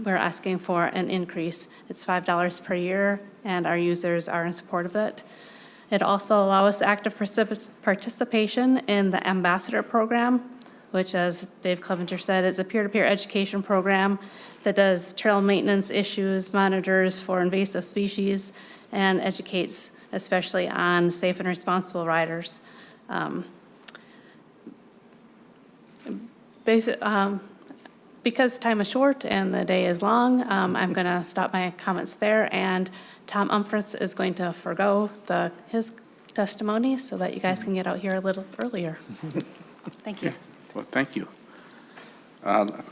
we're asking for an increase. It's $5 per year, and our users are in support of it. It also allows active participation in the Ambassador program, which, as Dave Clevenger said, is a peer-to-peer education program that does trail maintenance issues, monitors for invasive species, and educates especially on safe and responsible riders. Because time is short and the day is long, I'm going to stop my comments there, and Tom Umfress is going to forego his testimony so that you guys can get out here a little earlier. Thank you. Well, thank you.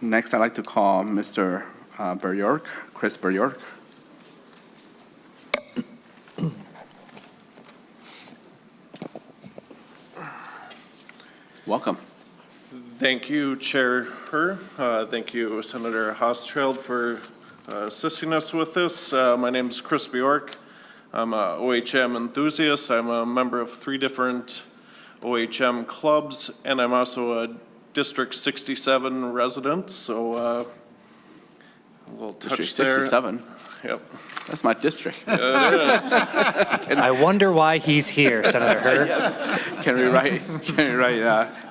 Next, I'd like to call Mr. Beryork, Chris Beryork. Welcome. Thank you, Chair Herr. Thank you, Senator Hauschild, for assisting us with this. My name is Chris Bjork. I'm a OHM enthusiast. I'm a member of 3 different OHM clubs, and I'm also a District 67 resident. So A little District touch there. 67. Yep. That's my district. It is. I wonder why he's here, Senator Hur. Can we write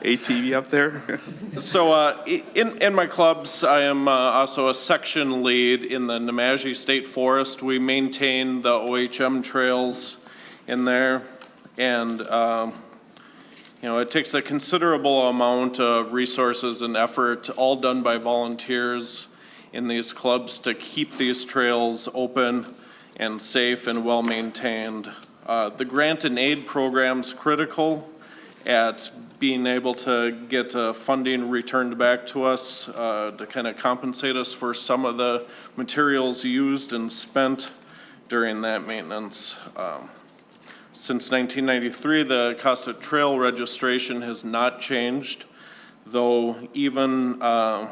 ATV up there? So in my clubs, I am also a section lead in the Nemadji State Forest. We maintain the OHM trails in there. And, it takes a considerable amount of resources and effort, all done by volunteers in these clubs, to keep these trails open and safe and well-maintained. The grant and aid program's critical at being able to get funding returned back to us to kind of compensate us for some of the materials used and spent during that maintenance. Since 1993, the cost of trail registration has not changed, though even though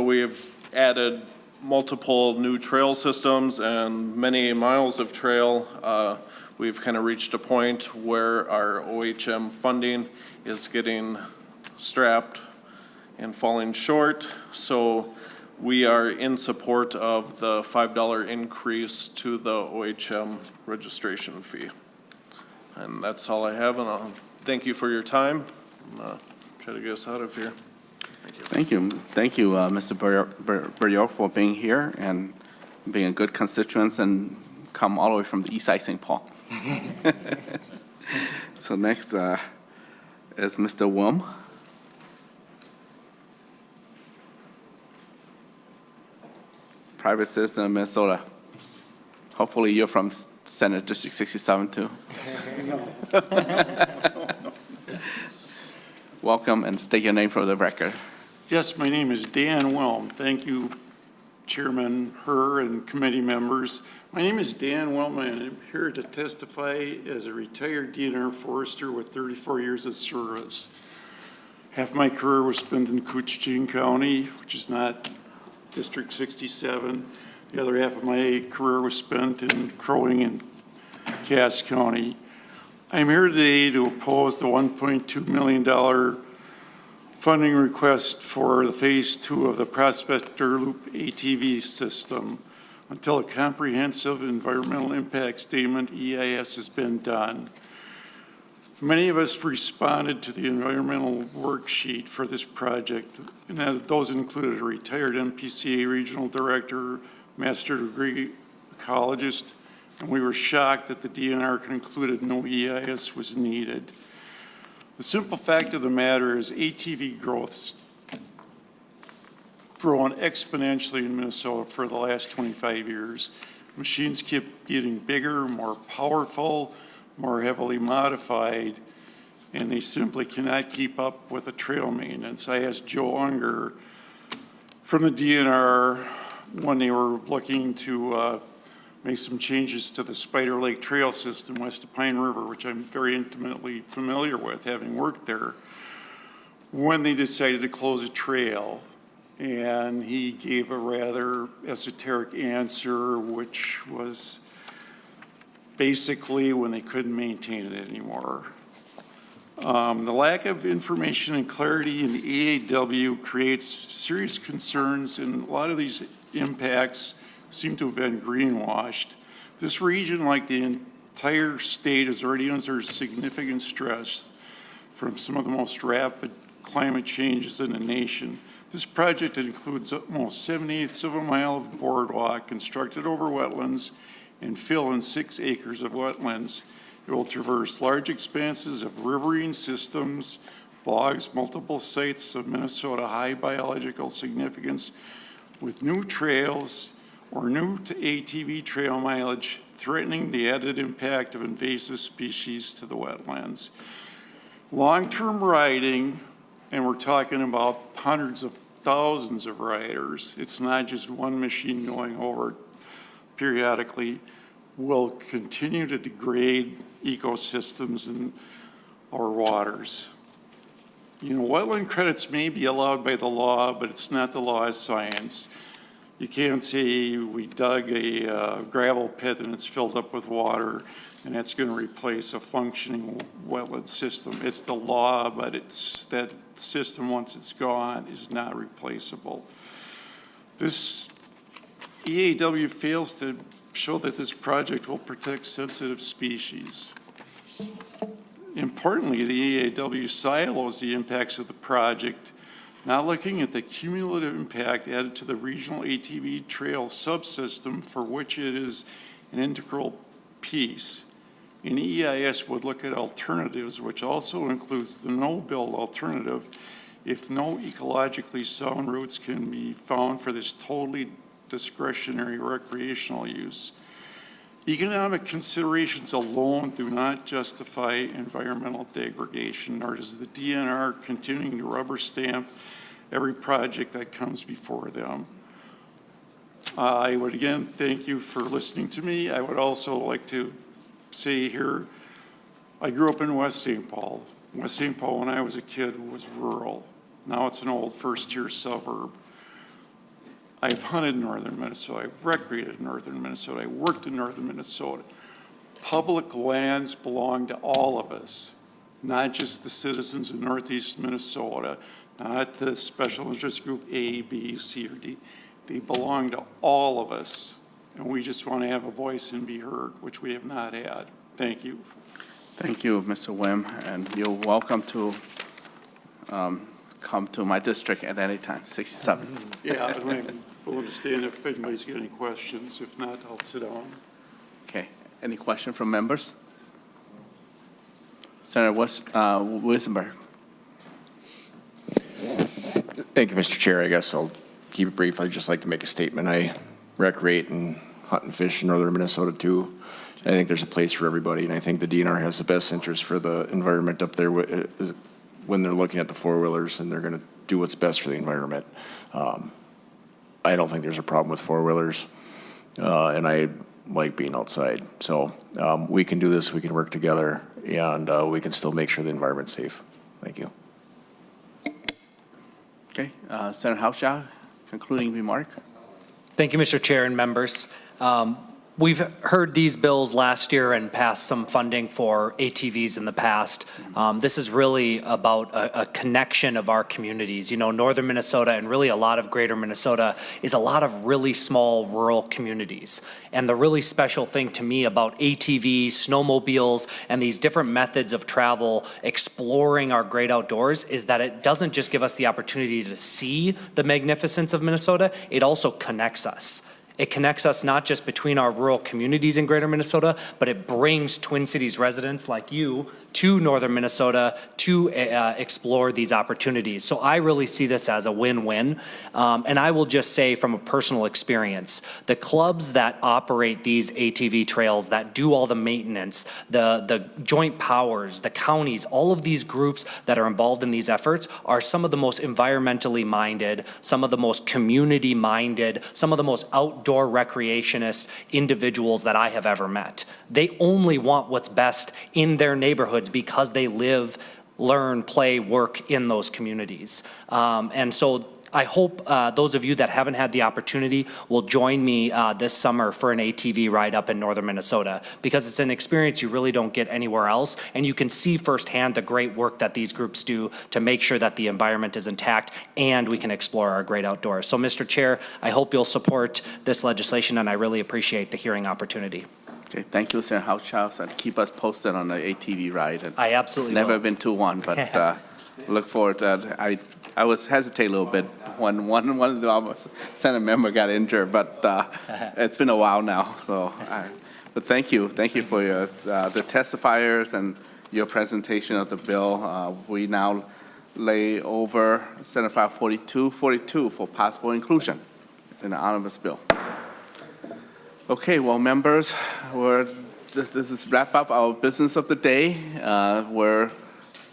we've added multiple new trail systems and many miles of trail, we've kind of reached a point where our OHM funding is getting strapped and falling short. So we are in support of the $5 increase to the OHM registration fee. And that's all I have, and I'll thank you for your time. Try to get us out of here. Thank you. Thank you, Mr. Burriot, for being here and being a good constituent and come all the way from the east side of St. Paul. So next is Mr. Wilm. Private citizen of Minnesota. Hopefully you're from Senate District 67 too. Welcome, and state your name for the record. Yes, my name is Dan Wilm. Thank you, Chairman Hur and committee members. My name is Dan Wilm, and I'm here to testify as a retired DNR forester with 34 years of service. Half my career was spent in Couchiching County, which is not District 67. The other half of my career was spent in Crow Wing and Cass County. I'm here today to oppose the $1.2 million funding request for the Phase 2 of the Prospector Loop ATV system until a comprehensive environmental impact statement, EIS, has been done. Many of us responded to the environmental worksheet for this project, and those included a retired MPCA regional director, master degree ecologist, and we were shocked that the DNR concluded no EIS was needed. The simple fact of the matter is ATV growth's grown exponentially in Minnesota for the last 25 years. Machines keep getting bigger, more powerful, more heavily modified, and they simply cannot keep up with the trail maintenance. I asked Joe Unger from the DNR when they were looking to make some changes to the Spider Lake Trail system west of Pine River, which I'm very intimately familiar with, having worked there, when they decided to close a trail. And he gave a rather esoteric answer, which was basically when they couldn't maintain it anymore. The lack of information and clarity in the EAW creates serious concerns, and a lot of these impacts seem to have been greenwashed. This region, like the entire state, is already under significant stress from some of the most rapid climate changes in the nation. This project includes almost 7/8 of a mile of boardwalk constructed over wetlands and fill in 6 acres of wetlands. It will traverse large expanses of riverine systems, bogs, multiple sites of Minnesota high biological significance with new trails or new to ATV trail mileage, threatening the added impact of invasive species to the wetlands. Long-term riding, and we're talking about hundreds of thousands of riders, it's not just one machine going over periodically, will continue to degrade ecosystems in our waters. You know, wetland credits may be allowed by the law, but it's not the law of science. You can't say we dug a gravel pit and it's filled up with water and that's going to replace a functioning wetland system. It's the law, but it's that system, once it's gone, is not replaceable. This EAW fails to show that this project will protect sensitive species. Importantly, the EAW silos the impacts of the project, not looking at the cumulative impact added to the regional ATV trail subsystem for which it is an integral piece. An EIS would look at alternatives, which also includes the no-build alternative if no ecologically sound routes can be found for this totally discretionary recreational use. Economic considerations alone do not justify environmental degradation, nor does the DNR continuing to rubber stamp every project that comes before them. I would again thank you for listening to me. I would also like to say here, I grew up in West St. Paul. West St. Paul, when I was a kid, was rural. Now it's an old first-tier suburb. I've hunted in northern Minnesota. I've recreated in northern Minnesota. I worked in northern Minnesota. Public lands belong to all of us, not just the citizens of northeast Minnesota, not the special interest group A, B, C, or D. They belong to all of us, and we just want to have a voice and be heard, which we have not had. Thank you. Thank you, Mr. Wim, and you're welcome to come to my district at any time, 67. Yeah, I'm willing to stand if anybody's got any questions. If not, I'll sit down. Okay, any question from members? Senator Wisenberg. Thank you, Mr. Chair. I guess I'll keep it brief. I'd just like to make a statement. I recreate and hunt and fish in northern Minnesota too. I think there's a place for everybody, and I think the DNR has the best interest for the environment up there when they're looking at the four-wheelers, and they're going to do what's best for the environment. I don't think there's a problem with four-wheelers, and I like being outside. So we can do this, we can work together, and we can still make sure the environment's safe. Thank you. Okay, Senator Hauschild, concluding remark. Thank you, Mr. Chair and members. We've heard these bills last year and passed some funding for ATVs in the past. This is really about a connection of our communities. You know, northern Minnesota and really a lot of greater Minnesota is a lot of really small rural communities. And the really special thing to me about ATVs, snowmobiles, and these different methods of travel exploring our great outdoors is that it doesn't just give us the opportunity to see the magnificence of Minnesota, it also connects us. It connects us not just between our rural communities in greater Minnesota, but it brings Twin Cities residents like you to northern Minnesota to explore these opportunities. So I really see this as a win-win. And I will just say from a personal experience, the clubs that operate these ATV trails, that do all the maintenance, the joint powers, the counties, all of these groups that are involved in these efforts are some of the most environmentally minded, some of the most community minded, some of the most outdoor recreationist individuals that I have ever met. They only want what's best in their neighborhoods because they live, learn, play, work in those communities. And so I hope those of you that haven't had the opportunity will join me this summer for an ATV ride up in northern Minnesota, because it's an experience you really don't get anywhere else, and you can see firsthand the great work that these groups do to make sure that the environment is intact and we can explore our great outdoors. So, Mr. Chair, I hope you'll support this legislation, and I really appreciate the hearing opportunity. Okay, thank you, Senator Hauschild, and keep us posted on the ATV ride. And I absolutely never will. been to one, but look forward to that. I was hesitate a little bit when one of the Senate member got injured, but it's been a while now. So, but thank you for your the testifiers and your presentation of the bill. We now lay over Senate File 4242 for possible inclusion in the omnibus bill. Okay, well, members, this is wrap up our business of the day.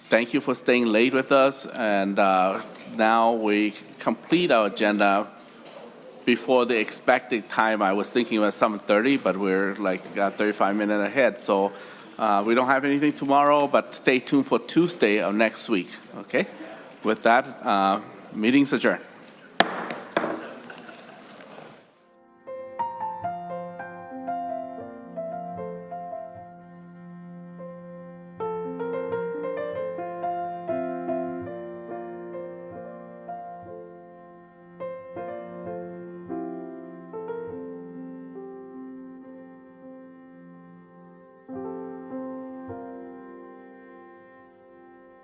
Thank you for staying late with us, and now we complete our agenda before the expected time. I was thinking it was 7:30, but we're like 35 minutes ahead. So we don't have anything tomorrow, but stay tuned for Tuesday of next week. Okay? With that, meeting's adjourned.